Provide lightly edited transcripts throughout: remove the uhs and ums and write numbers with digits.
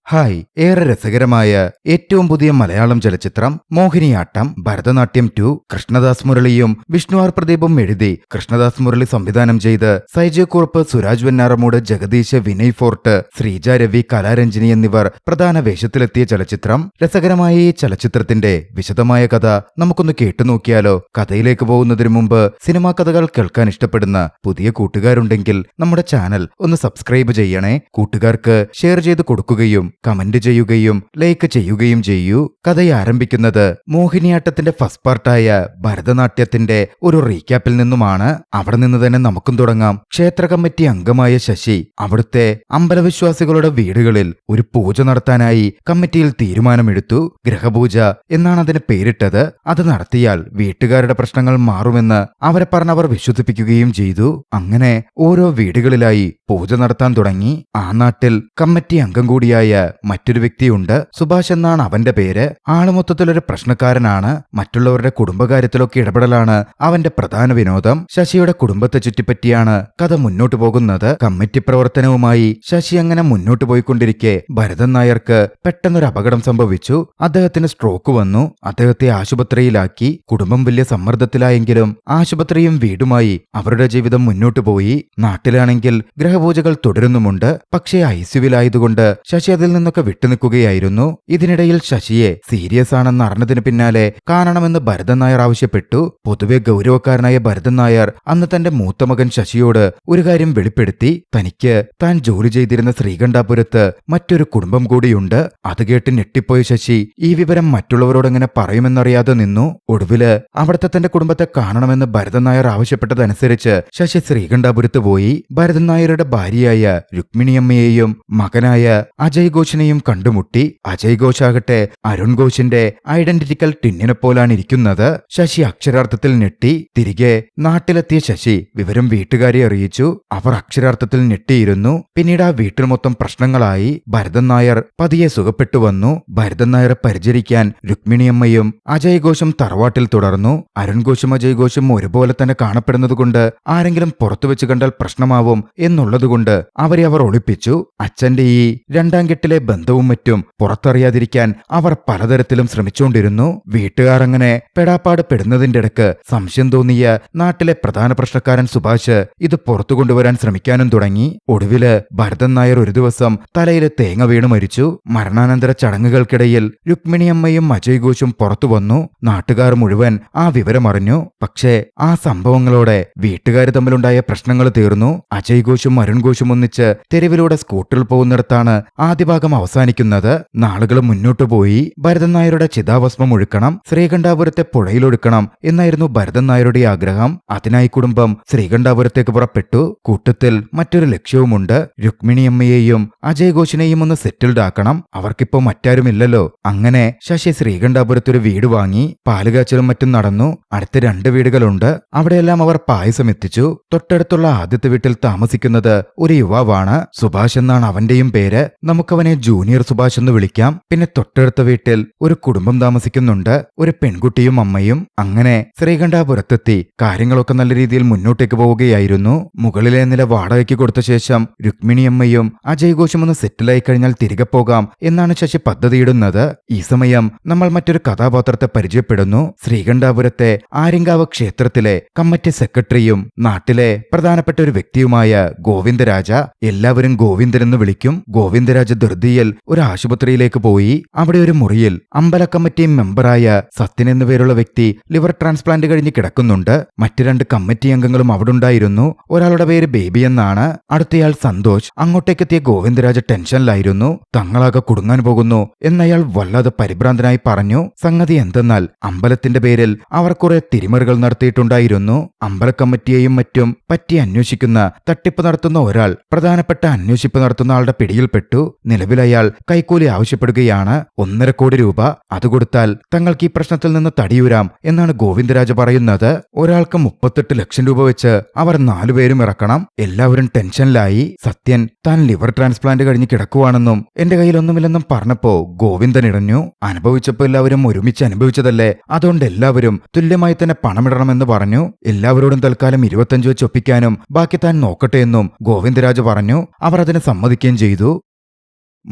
Hi, ഏറെ രസകരമായ ഏറ്റവും പുതിയ മലയാളം ചലച്ചിത്രം മോഹിനിയാട്ടം ഭരതനാട്യം 2 കൃഷ്ണദാസ് മുരളിയും വിഷ്ണു ആർ പ്രദീപും എഴുതി കൃഷ്ണദാസ് മുരളി സംവിധാനം ചെയ്ത് സൈജു കുറുപ്പ്, സുരാജ് വെഞ്ഞാറമൂട്, ജഗദീശ്, വിനയ് ഫോർട്ട്, ശ്രീജ രവി, കലാരഞ്ജിനി എന്നിവർ പ്രധാന വേഷത്തിലെത്തിയ ചലച്ചിത്രം. രസകരമായ ഈ ചലച്ചിത്രത്തിന്റെ വിശദമായ കഥ നമുക്കൊന്ന് കേട്ടുനോക്കിയാലോ? കഥയിലേക്ക് പോകുന്നതിനു മുമ്പ് സിനിമാ കഥകൾ കേൾക്കാൻ ഇഷ്ടപ്പെടുന്ന പുതിയ കൂട്ടുകാരുണ്ടെങ്കിൽ നമ്മുടെ ചാനൽ ഒന്ന് സബ്സ്ക്രൈബ് ചെയ്യണേ. കൂട്ടുകാർക്ക് ഷെയർ ചെയ്ത് കൊടുക്കുകയും കമന്റ് ചെയ്യുകയും ലൈക്ക് ചെയ്യുകയും ചെയ്യൂ. കഥ ആരംഭിക്കുന്നത് മോഹിനിയാട്ടത്തിന്റെ ഫസ്റ്റ് പാർട്ടായ ഭരതനാട്യത്തിന്റെ ഒരു റീക്യാപ്പിൽ നിന്നുമാണ്. അവിടെ നിന്ന് തന്നെ നമുക്കും തുടങ്ങാം. ക്ഷേത്ര കമ്മിറ്റി അംഗമായ ശശി അവിടുത്തെ അമ്പലവിശ്വാസികളുടെ വീടുകളിൽ ഒരു പൂജ നടത്താനായി കമ്മിറ്റിയിൽ തീരുമാനമെടുത്തു. ഗ്രഹപൂജ എന്നാണ് അതിന് പേരിട്ടത്. അത് നടത്തിയാൽ വീട്ടുകാരുടെ പ്രശ്നങ്ങൾ മാറുമെന്ന് അവരെ പറഞ്ഞവർ വിശ്വസിപ്പിക്കുകയും ചെയ്തു. അങ്ങനെ ഓരോ വീടുകളിലായി പൂജ നടത്താൻ തുടങ്ങി. ആ നാട്ടിൽ കമ്മിറ്റി അംഗം കൂടിയായ മറ്റൊരു വ്യക്തിയുണ്ട്. സുഭാഷ് എന്നാണ് അവന്റെ പേര്. ആള് മൊത്തത്തിലൊരു പ്രശ്നക്കാരനാണ്. മറ്റുള്ളവരുടെ കുടുംബകാര്യത്തിലൊക്കെ ഇടപെടലാണ് അവന്റെ പ്രധാന വിനോദം. ശശിയുടെ കുടുംബത്തെ ചുറ്റിപ്പറ്റിയാണ് കഥ മുന്നോട്ടു പോകുന്നത്. കമ്മിറ്റി പ്രവർത്തനവുമായി ശശി അങ്ങനെ മുന്നോട്ടു പോയിക്കൊണ്ടിരിക്കെ ഭരതൻ നായർക്ക് പെട്ടെന്നൊരു അപകടം സംഭവിച്ചു. അദ്ദേഹത്തിന് സ്ട്രോക്ക് വന്നു. അദ്ദേഹത്തെ ആശുപത്രിയിലാക്കി. കുടുംബം വലിയ സമ്മർദ്ദത്തിലായെങ്കിലും ആശുപത്രിയും വീടുമായി അവരുടെ ജീവിതം മുന്നോട്ടു പോയി. നാട്ടിലാണെങ്കിൽ ഗ്രഹപൂജകൾ തുടരുന്നുമുണ്ട്. പക്ഷേ ഐസിയുവിലായതുകൊണ്ട് ശശി അതിൽ നിന്നൊക്കെ വിട്ടുനിൽക്കുകയായിരുന്നു. ഇതിനിടയിൽ ശശിയെ സീരിയസ് ആണെന്ന് അറിഞ്ഞതിന് പിന്നാലെ കാണണമെന്ന് ഭരതൻ നായർ ആവശ്യപ്പെട്ടു. പൊതുവെ ഗൗരവക്കാരനായ ഭരതൻ നായർ അന്ന് തന്റെ മൂത്ത മകൻ ശശിയോട് ഒരു കാര്യം വെളിപ്പെടുത്തി. തനിക്ക് താൻ ജോലി ചെയ്തിരുന്ന ശ്രീകണ്ഠാപുരത്ത് മറ്റൊരു കുടുംബം കൂടിയുണ്ട്. അത് കേട്ട് ഞെട്ടിപ്പോയ ശശി ഈ വിവരം മറ്റുള്ളവരോട് എങ്ങനെ പറയുമെന്നറിയാതെ നിന്നു. ഒടുവില് അവിടുത്തെ തന്റെ കുടുംബത്തെ കാണണമെന്ന് ഭരതൻ നായർ ആവശ്യപ്പെട്ടതനുസരിച്ച് ശശി ശ്രീകണ്ഠാപുരത്ത് പോയി. ഭരതൻ നായരുടെ ഭാര്യയായ രുക്മിണിയമ്മയെയും മകനായ അജയ് ഘോഷിനെയും കണ്ടുമുട്ടി. അജയ് ഘോഷാകട്ടെ അരുൺ ഘോഷിന്റെ ഐഡന്റിറ്റിക്കൽ ടിന്നിനെ പോലാണ് ഇരിക്കുന്നത്. ശശി അക്ഷരാർത്ഥത്തിൽ ഞെട്ടി. തിരികെ നാട്ടിലെത്തിയ ശശി വിവരം വീട്ടുകാരെ അറിയിച്ചു. അവർ അക്ഷരാർത്ഥത്തിൽ ഞെട്ടിയിരുന്നു. പിന്നീട് ആ വീട്ടിൽ മൊത്തം പ്രശ്നങ്ങളായി. ഭരതൻ നായർ പതിയെ സുഖപ്പെട്ടു വന്നു. ഭരതൻ നായരെ പരിചരിക്കാൻ രുക്മിണിയമ്മയും അജയ് ഘോഷും തറവാട്ടിൽ തുടർന്നു. അരുൺ ഘോഷും അജയ് ഘോഷും ഒരുപോലെ തന്നെ കാണപ്പെടുന്നതുകൊണ്ട് ആരെങ്കിലും പുറത്തുവെച്ച് കണ്ടാൽ പ്രശ്നമാവും എന്നുള്ളതുകൊണ്ട് അവരെ അവർ ഒളിപ്പിച്ചു. അച്ഛന്റെ ഈ രണ്ടാം കെട്ടിലെ ബന്ധവും മറ്റും പുറത്തറിയാതിരിക്കാൻ അവർ പലതരത്തിലും ശ്രമിച്ചുകൊണ്ടിരുന്നു. വീട്ടുകാർ അങ്ങനെ പെടാപ്പാട് പെടുന്നതിന്റെ ഇടക്ക് സംശയം തോന്നിയ നാട്ടിലെ പ്രധാന പ്രശ്നക്കാരൻ സുഭാഷ് ഇത് പുറത്തു കൊണ്ടുവരാൻ ശ്രമിക്കാനും തുടങ്ങി. ഒടുവില് ഭരതൻ നായർ ഒരു ദിവസം തലയില് തേങ്ങ വീണ് മരിച്ചു. മരണാനന്തര ചടങ്ങുകൾക്കിടയിൽ രുക്മിണിയമ്മയും അജയ് ഘോഷും പുറത്തു വന്നു. നാട്ടുകാർ മുഴുവൻ ആ വിവരമറിഞ്ഞു. പക്ഷേ ആ സംഭവങ്ങളോടെ വീട്ടുകാർ തമ്മിലുണ്ടായ പ്രശ്നങ്ങൾ തീർന്നു. അജയ് ഘോഷും അരുൺ ഘോഷും ഒന്നിച്ച് തെരുവിലൂടെ സ്കൂട്ടറിൽ പോകുന്നിടത്താണ് ആദ്യ ഭാഗം അവസാനിക്കുന്നത്. നാളുകൾ മുന്നോട്ടു പോയി. ഭരതൻ നായരുടെ ചിതാഭസ്മം ഒഴുക്കണം, ശ്രീകണ്ഠാപുരത്തെ പുഴയിലൊഴുക്കണം എന്നായിരുന്നു ഭരതൻ നായരുടെ ആഗ്രഹം. അതിനായി കുടുംബം ശ്രീകണ്ഠാപുരത്തേക്ക് പുറപ്പെട്ടു. കൂട്ടത്തിൽ മറ്റൊരു ലക്ഷ്യവുമുണ്ട്. രുക്മിണിയമ്മയെയും അജയ് ഘോഷിനെയും ഒന്ന് സെറ്റിൽഡ് ആക്കണം. അവർക്കിപ്പോ മറ്റാരുമില്ലല്ലോ. അങ്ങനെ ശശി ശ്രീകണ്ഠാപുരത്തൊരു വീട് വാങ്ങി. പാലുകാച്ചലും മറ്റും നടന്നു. അടുത്ത 2 വീടുകളുണ്ട്. അവിടെയെല്ലാം അവർ പായസം എത്തിച്ചു. തൊട്ടടുത്തുള്ള ആദ്യത്തെ വീട്ടിൽ താമസിക്കുന്നത് ഒരു യുവാവാണ്. സുഭാഷ് എന്നാണ് അവന്റെയും പേര്. നമുക്കവനെ ജൂനിയർ സുഭാഷ് എന്ന് വിളിക്കാം. പിന്നെ തൊട്ടടുത്ത വീട്ടിൽ ഒരു കുടുംബം താമസിക്കുന്നുണ്ട്. ഒരു പെൺകുട്ടിയും അമ്മയും. അങ്ങനെ ശ്രീകണ്ഠാപുരത്തെത്തി കാര്യങ്ങളൊക്കെ നല്ല രീതിയിൽ മുന്നോട്ടേക്ക് പോവുകയായിരുന്നു. മുകളിലെ നില വാടകയ്ക്ക് കൊടുത്ത ശേഷം രുക്മിണിയമ്മയും അജയ് ഘോഷും ഒന്ന് സെറ്റിലായി കഴിഞ്ഞാൽ തിരികെ പോകാം എന്നാണ് ശശി പദ്ധതിയിടുന്നത്. ഈ സമയം നമ്മൾ മറ്റൊരു കഥാപാത്രത്തെ പരിചയപ്പെടുന്നു. ശ്രീകണ്ഠാപുരത്തെ ആര്യങ്കാവ് ക്ഷേത്രത്തിലെ കമ്മിറ്റി സെക്രട്ടറിയും നാട്ടിലെ പ്രധാനപ്പെട്ട ഒരു വ്യക്തിയുമായ ഗോവിന്ദരാജ. എല്ലാവരും ഗോവിന്ദൻ എന്ന് വിളിക്കും. ഗോവിന്ദരാജ ധൃതിയിൽ ഒരു ആശുപത്രിയിലേക്ക് പോയി. അവിടെ ഒരു മുറിയിൽ അമ്പല കമ്മിറ്റി മെമ്പറായ സത്യൻ എന്നുപേരുള്ള വ്യക്തി ലിവർ ട്രാൻസ്പ്ലാന്റ് കഴിഞ്ഞ് കിടക്കുന്നുണ്ട്. മറ്റു 2 കമ്മിറ്റി അംഗങ്ങളും അവിടെ ഉണ്ടായിരുന്നു. ഒരാളുടെ പേര് ബേബി എന്നാണ്. അടുത്തയാൾ സന്തോഷ്. അങ്ങോട്ടേക്കെത്തിയ ഗോവിന്ദരാജ ടെൻഷനിലായിരുന്നു. തങ്ങളാകെ കുടുങ്ങാൻ പോകുന്നു എന്നയാൾ വല്ലാതെ പരിഭ്രാന്തനായി പറഞ്ഞു. സംഗതി എന്തെന്നാൽ അമ്പലത്തിന്റെ പേരിൽ അവർ കുറെ തിരിമറികൾ നടത്തിയിട്ടുണ്ടായിരുന്നു. അമ്പല കമ്മിറ്റിയെയും മറ്റും പറ്റി അന്വേഷിക്കുന്ന തട്ടിപ്പ് നടത്തുന്ന ഒരാൾ പ്രധാനപ്പെട്ട അന്വേഷിപ്പ് നടത്തുന്ന ആളുടെ പിടിയിൽപ്പെട്ടു. നിലവിൽ അയാൾ കൈക്കൂലി ആവശ്യപ്പെടുകയാണ്. 1.5 കോടി രൂപ. അത് കൊടുത്താൽ തങ്ങൾക്ക് ഈ പ്രശ്നത്തിൽ നിന്ന് തടിയൂരാം എന്നാണ് ഗോവിന്ദരാജ പറയുന്നത്. ഒരാൾക്ക് 38 ലക്ഷം രൂപ വെച്ച് അവർ 4 പേരും ഇറക്കണം. എല്ലാവരും ടെൻഷനിലായി. സത്യൻ താൻ ലിവർ ട്രാൻസ്പ്ലാന്റ് കഴിഞ്ഞ് കിടക്കുവാണെന്നും എന്റെ കയ്യിലൊന്നുമില്ലെന്നും പറഞ്ഞപ്പോ ഗോവിന്ദൻ ഇടഞ്ഞു. അനുഭവിച്ചപ്പോ എല്ലാവരും ഒരുമിച്ച് അനുഭവിച്ചതല്ലേ, അതുകൊണ്ട് എല്ലാവരും തുല്യമായി തന്നെ പണമിടണമെന്ന് പറഞ്ഞു. എല്ലാവരോടും തൽക്കാലം 25 വെച്ച് ഒപ്പിക്കാനും ബാക്കി താൻ നോക്കട്ടെ എന്നും ഗോവിന്ദരാജ പറഞ്ഞു. അവർ അതിന് സമ്മതിക്കുകയും ചെയ്തു.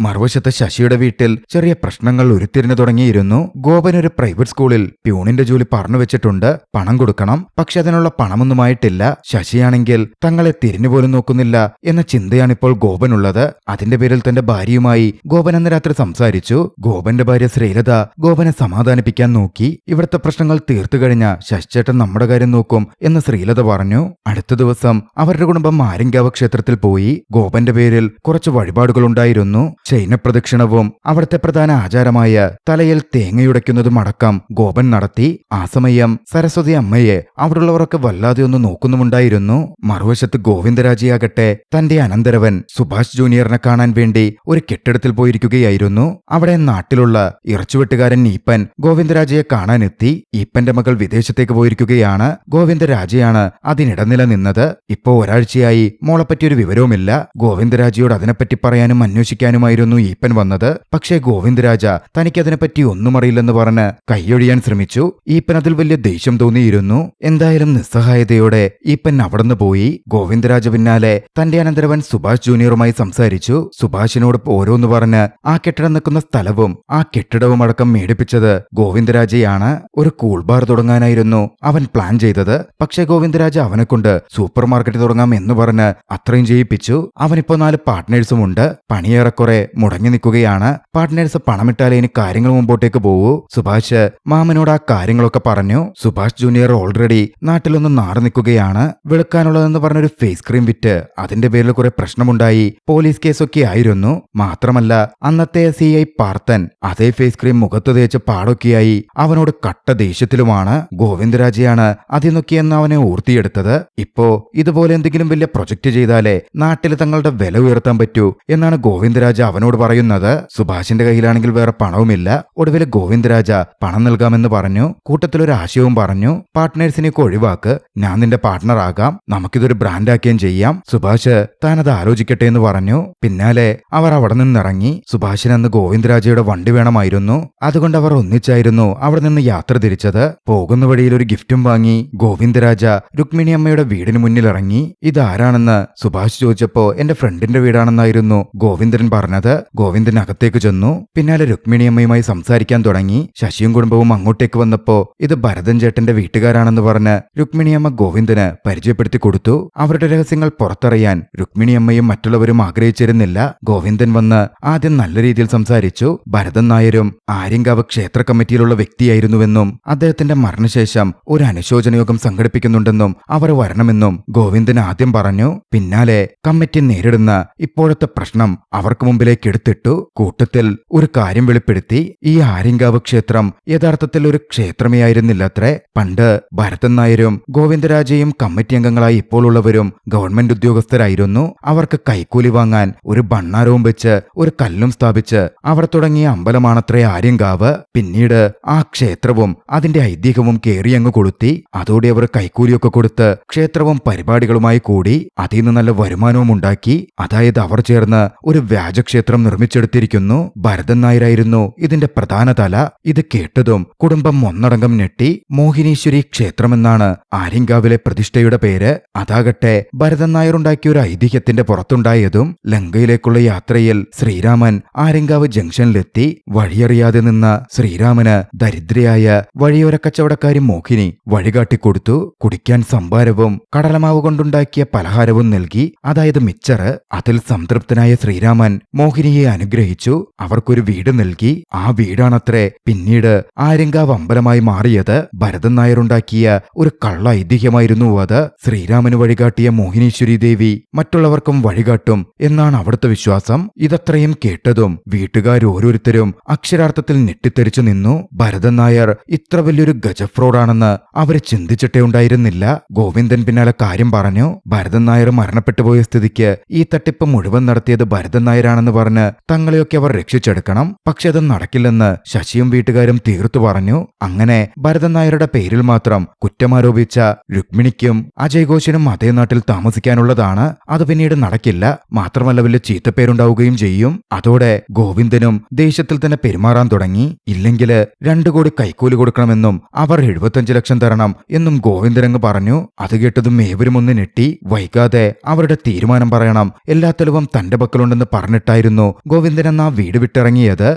മറുവശത്ത് ശശിയുടെ വീട്ടിൽ ചെറിയ പ്രശ്നങ്ങൾ ഉരുത്തിരിഞ്ഞു തുടങ്ങിയിരുന്നു. ഗോപൻ ഒരു പ്രൈവറ്റ് സ്കൂളിൽ പ്യൂണിന്റെ ജോലി പറഞ്ഞു വെച്ചിട്ടുണ്ട്. പണം കൊടുക്കണം, പക്ഷെ അതിനുള്ള പണമൊന്നുമായിട്ടില്ല. ശശിയാണെങ്കിൽ തങ്ങളെ തിരിഞ്ഞുപോലും നോക്കുന്നില്ല എന്ന ചിന്തയാണിപ്പോൾ ഗോപനുള്ളത്. അതിന്റെ പേരിൽ തന്റെ ഭാര്യയുമായി ഗോപൻ അന്ന് രാത്രി സംസാരിച്ചു. ഗോപന്റെ ഭാര്യ ശ്രീലത ഗോപനെ സമാധാനിപ്പിക്കാൻ നോക്കി. ഇവിടുത്തെ പ്രശ്നങ്ങൾ തീർത്തു കഴിഞ്ഞ ശശിചേട്ടൻ നമ്മുടെ കാര്യം നോക്കും എന്ന് ശ്രീലത പറഞ്ഞു. അടുത്ത ദിവസം അവരുടെ കുടുംബം ആര്യങ്കാവ് ക്ഷേത്രത്തിൽ പോയി. ഗോപന്റെ പേരിൽ കുറച്ച് വഴിപാടുകളുണ്ടായിരുന്നു. ചൈനപ്രദക്ഷിണവും അവിടുത്തെ പ്രധാന ആചാരമായ തലയിൽ തേങ്ങയുടയ്ക്കുന്നതും അടക്കം ഗോപൻ നടത്തി. ആ സമയം സരസ്വതി അമ്മയെ അവിടെയുള്ളവരൊക്കെ വല്ലാതെ ഒന്ന് നോക്കുന്നുമുണ്ടായിരുന്നു. മറുവശത്ത് ഗോവിന്ദരാജയാകട്ടെ തന്റെ അനന്തരവൻ സുഭാഷ് ജൂനിയറിനെ കാണാൻ വേണ്ടി ഒരു കെട്ടിടത്തിൽ പോയിരിക്കുകയായിരുന്നു. അവിടെ നാട്ടിലുള്ള ഇറച്ചുവെട്ടുകാരൻ ഈപ്പൻ ഗോവിന്ദരാജയെ കാണാനെത്തി. ഈപ്പന്റെ മകൾ വിദേശത്തേക്ക് പോയിരിക്കുകയാണ്. ഗോവിന്ദരാജയാണ് അതിനിടനില നിന്നത്. ഇപ്പോ ഒരാഴ്ചയായി മോളെപ്പറ്റി ഒരു വിവരവുമില്ല. ഗോവിന്ദരാജയോട് അതിനെപ്പറ്റി പറയാനും അന്വേഷിക്കാനുമായിരുന്നു ഈപ്പൻ വന്നത്. പക്ഷേ ഗോവിന്ദരാജ തനിക്കതിനെപ്പറ്റി ഒന്നും അറിയില്ലെന്ന് പറഞ്ഞ് കൈയൊഴിയാൻ ശ്രമിച്ചു. ഈപ്പൻ അതിൽ വലിയ ദേഷ്യം തോന്നിയിരുന്നു. എന്തായാലും നിസ്സഹായതയോടെ ഈപ്പൻ അവിടുന്ന് പോയി. ഗോവിന്ദരാജ പിന്നാലെ തന്റെ അനന്തരവൻ സുഭാഷ് ജൂനിയറുമായി സംസാരിച്ചു. സുഭാഷിനോട് ഓരോന്ന് പറഞ്ഞ് ആ കെട്ടിടം നിൽക്കുന്ന സ്ഥലവും ആ കെട്ടിടവും അടക്കം മേടിപ്പിച്ചത് ഗോവിന്ദരാജയാണ്. ഒരു കൂൾ ബാർ തുടങ്ങാനായിരുന്നു അവൻ പ്ലാൻ ചെയ്തത്. പക്ഷേ ഗോവിന്ദരാജ അവനെ കൊണ്ട് സൂപ്പർ മാർക്കറ്റ് തുടങ്ങാം എന്ന് പറഞ്ഞ് അത്രയും ചെയ്യിപ്പിച്ചു. അവനിപ്പോ 4 പാർട്ട്നേഴ്സും ഉണ്ട്. പണിയേറെക്കുറെ മുടങ്ങി നിൽക്കുകയാണ്. പാർട്ട്നേഴ്സ് പണമിട്ടാലേ ഇനി കാര്യങ്ങൾ മുമ്പോട്ടേക്ക് പോവൂ. സുഭാഷ് മാമനോട് ആ കാര്യങ്ങളൊക്കെ പറഞ്ഞു. സുഭാഷ് ജൂനിയർ ഓൾറെഡി നാട്ടിലൊന്ന് നാറി നിൽക്കുകയാണ്. വെളുക്കാനുള്ളതെന്ന് പറഞ്ഞൊരു ഫേസ് ക്രീം വിറ്റ് അതിന്റെ പേരിൽ കുറെ പ്രശ്നമുണ്ടായി. പോലീസ് കേസൊക്കെ ആയിരുന്നു. മാത്രമല്ല അന്നത്തെ CI പാർത്തൻ അതേ ഫേസ് ക്രീം മുഖത്ത് തേച്ച് പാടൊക്കെയായി അവനോട് കട്ട ദേഷ്യത്തിലുമാണ്. ഗോവിന്ദരാജയാണ് അതിനൊക്കെയെന്ന് അവനെ ഊർത്തിയെടുത്തത്. ഇപ്പോ ഇതുപോലെ എന്തെങ്കിലും വലിയ പ്രൊജക്ട് ചെയ്താലേ നാട്ടിൽ തങ്ങളുടെ വില ഉയർത്താൻ പറ്റൂ എന്നാണ് ഗോവിന്ദരാജ അവനോട് പറയുന്നത്. സുഭാഷിന്റെ കയ്യിലാണെങ്കിൽ വേറെ പണവുമില്ല. ഒടുവിൽ ഗോവിന്ദരാജ പണം നൽകാമെന്ന് പറഞ്ഞു. കൂട്ടത്തിലൊരു ആശയവും പറഞ്ഞു. പാർട്ട്നേഴ്സിനെയൊക്കെ ഒഴിവാക്ക്, ഞാൻ നിന്റെ പാർട്ട്ണർ ആകാം, നമുക്കിതൊരു ബ്രാൻഡാക്കുകയും ചെയ്യാം. സുഭാഷ് താനത് ആലോചിക്കട്ടെ എന്ന് പറഞ്ഞു. പിന്നാലെ അവർ അവിടെ നിന്നിറങ്ങി. സുഭാഷിന് അന്ന് ഗോവിന്ദരാജയുടെ വണ്ടി വേണമായിരുന്നു. അതുകൊണ്ട് അവർ ഒന്നിച്ചായിരുന്നു അവിടെ നിന്ന് യാത്ര തിരിച്ചത്. പോകുന്ന വഴിയിൽ ഒരു ഗിഫ്റ്റും വാങ്ങി ഗോവിന്ദരാജ രുക്മിണി അമ്മയുടെ വീടിന് മുന്നിലിറങ്ങി. ഇതാരാണെന്ന് സുഭാഷ് ചോദിച്ചപ്പോ എന്റെ ഫ്രണ്ടിന്റെ വീടാണെന്നായിരുന്നു ഗോവിന്ദൻ പറഞ്ഞത്. ഗോവിന്ദൻ അകത്തേക്ക് ചെന്നു. പിന്നാലെ രുക്മിണി അമ്മയുമായി സംസാരിക്കാൻ തുടങ്ങി. ശശിയും കുടുംബവും അങ്ങോട്ടേക്ക് വന്നപ്പോ ഇത് ഭരതൻ ചേട്ടന്റെ വീട്ടുകാരാണെന്ന് പറഞ്ഞ് രുക്മിണിയമ്മ ഗോവിന്ദന് പരിചയപ്പെടുത്തി കൊടുത്തു. അവരുടെ രഹസ്യങ്ങൾ പുറത്തറിയാൻ രുക്മിണിയമ്മയും മറ്റുള്ളവരും ആഗ്രഹിച്ചിരുന്നില്ല. ഗോവിന്ദൻ വന്ന് ആദ്യം നല്ല രീതിയിൽ സംസാരിച്ചു. ഭരതൻ നായരും ആര്യങ്കാവ് ക്ഷേത്ര കമ്മിറ്റിയിലുള്ള വ്യക്തിയായിരുന്നുവെന്നും അദ്ദേഹത്തിന്റെ മരണശേഷം ഒരു അനുശോചനയോഗം സംഘടിപ്പിക്കുന്നുണ്ടെന്നും അവർ വരണമെന്നും ഗോവിന്ദൻ ആദ്യം പറഞ്ഞു. പിന്നാലെ കമ്മിറ്റി നേരിടുന്ന ഇപ്പോഴത്തെ പ്രശ്നം അവർക്ക് മുമ്പിലേക്ക് എടുത്തിട്ടു. കൂട്ടത്തിൽ ഒരു കാര്യം വെളിപ്പെടുത്തി. ഈ ആര്യങ്കാവ് ക്ഷേത്രം യഥാർത്ഥത്തിൽ ഒരു ക്ഷേത്രമേ ആയിരുന്നില്ലത്രേ. പണ്ട് ഭരതൻ നായരും ഗോവിന്ദരാജയും കമ്മിറ്റി അംഗങ്ങളായി ഇപ്പോൾ ഉള്ളവരും ഗവൺമെന്റ് ഉദ്യോഗസ്ഥരായിരുന്നു. അവർക്ക് കൈക്കൂലി വാങ്ങാൻ ഒരു ഭണ്ണാരവും വെച്ച് ഒരു കല്ലും സ്ഥാപിച്ച് അവർ തുടങ്ങിയ അമ്പലമാണത്രേ ആര്യങ്കാവ്. പിന്നീട് ആ ക്ഷേത്രവും അതിന്റെ ഐതിഹ്യവും കേറിയങ്ങ് കൊളുത്തി. അതോടെ അവർ കൈക്കൂലിയൊക്കെ കൊടുത്ത് ക്ഷേത്രവും പരിപാടികളുമായി കൂടി അതിൽ നിന്ന് നല്ല വരുമാനവും ഉണ്ടാക്കി. അതായത് അവർ ചേർന്ന് ഒരു വ്യാജക്ഷേത്രം നിർമ്മിച്ചെടുത്തിരിക്കുന്നു. ഭരതൻ നായരായിരുന്നു ഇതിന്റെ പ്രധാന തല. ഇത് കേട്ടതും കുടുംബം ഒന്നടങ്കം ഞെട്ടി. മോഹിനീശ്വരി ക്ഷേത്രമെന്നാണ് ആര്യങ്കാവിലെ പ്രതിഷ്ഠയുടെ പേര്. അതാകട്ടെ ഭരതൻ നായർ ഉണ്ടാക്കിയ ഒരു ഐതിഹ്യത്തിന്റെ പുറത്തുണ്ടായതും. ലങ്കയിലേക്കുള്ള യാത്രയിൽ ശ്രീരാമൻ ആര്യങ്കാവ് ജംഗ്ഷനിലെത്തി. വഴിയറിയാതെ നിന്ന ശ്രീരാമന് ദരിദ്രയായ വഴിയോര കച്ചവടക്കാരി മോഹിനി വഴികാട്ടിക്കൊടുത്തു. കുടിക്കാൻ സംഭാരവും കടലമാവ് കൊണ്ടുണ്ടാക്കിയ പലഹാരവും നൽകി, അതായത് മിച്ചറ്. അതിൽ സംതൃപ്തനായ ശ്രീരാമൻ മോഹിനിയെ അനുഗ്രഹിച്ചു. അവർക്കൊരു വീട് നൽകി. ആ വീടാണത്രേ പിന്നീട് ആര്യങ്കാവ് അമ്പലമായി മാറിയത്. ഭരതൻ നായരുണ്ടാക്കിയ ഒരു കള്ള ഐതിഹ്യമായിരുന്നു അത്. ശ്രീരാമന് വഴികാട്ടിയ മോഹിനീശ്വരി ദേവി മറ്റുള്ളവർക്കും വഴികാട്ടും എന്നാണ് അവിടുത്തെ വിശ്വാസം. ഇതത്രയും കേട്ടതും വീട്ടുകാരോരോരുത്തരും അക്ഷരാർത്ഥത്തിൽ ഞെട്ടിത്തെറിച്ചു നിന്നു. ഭരതൻ നായർ ഇത്ര വലിയൊരു ഗജഫ്രോഡാണെന്ന് അവർ ചിന്തിച്ചിട്ടേ ഉണ്ടായിരുന്നില്ല. ഗോവിന്ദൻ പിന്നാലെ കാര്യം പറഞ്ഞു. ഭരതൻ നായർ മരണപ്പെട്ടുപോയ സ്ഥിതിക്ക് ഈ തട്ടിപ്പ് മുഴുവൻ നടത്തിയത് ഭരതൻ നായരാണെന്ന് പറഞ്ഞ് തങ്ങളെയൊക്കെ അവർ രക്ഷിച്ചെടുക്കണം. പക്ഷെ അത് നടക്കില്ലെന്ന് ശശിയും വീട്ടുകാരും തീർത്തു പറഞ്ഞു. അങ്ങനെ ഭരതൻ നായരുടെ പേരിൽ മാത്രം കുറ്റമാരോപിച്ച രുക്മിണിക്കും അജയ് ഘോഷിനും അതേ നാട്ടിൽ താമസിക്കാനുള്ളതാണ്. അത് പിന്നീട് നടക്കില്ല. മാത്രമല്ല വലിയ ചീത്തപ്പേരുണ്ടാവുകയും ചെയ്യും. അതോടെ ഗോവിന്ദനും ദേഷ്യത്തിൽ തന്നെ പെരുമാറാൻ തുടങ്ങി. ഇല്ലെങ്കില് 2 കോടി കൈക്കൂലി കൊടുക്കണമെന്നും അവർ 75 ലക്ഷം തരണം എന്നും ഗോവിന്ദനങ്ങ് പറഞ്ഞു. അത് കേട്ടതും ഏവരും ഒന്ന് ഞെട്ടി. വൈകാതെ അവരുടെ തീരുമാനം പറയണം. എല്ലാ തെളിവും തന്റെ പക്കലുണ്ടെന്ന് പറഞ്ഞിട്ടായിരുന്നു പറഞ്ഞായിരുന്നു ഗോവിന്ദൻ അന്ന് ആ വീട് വിട്ടിറങ്ങിയത്.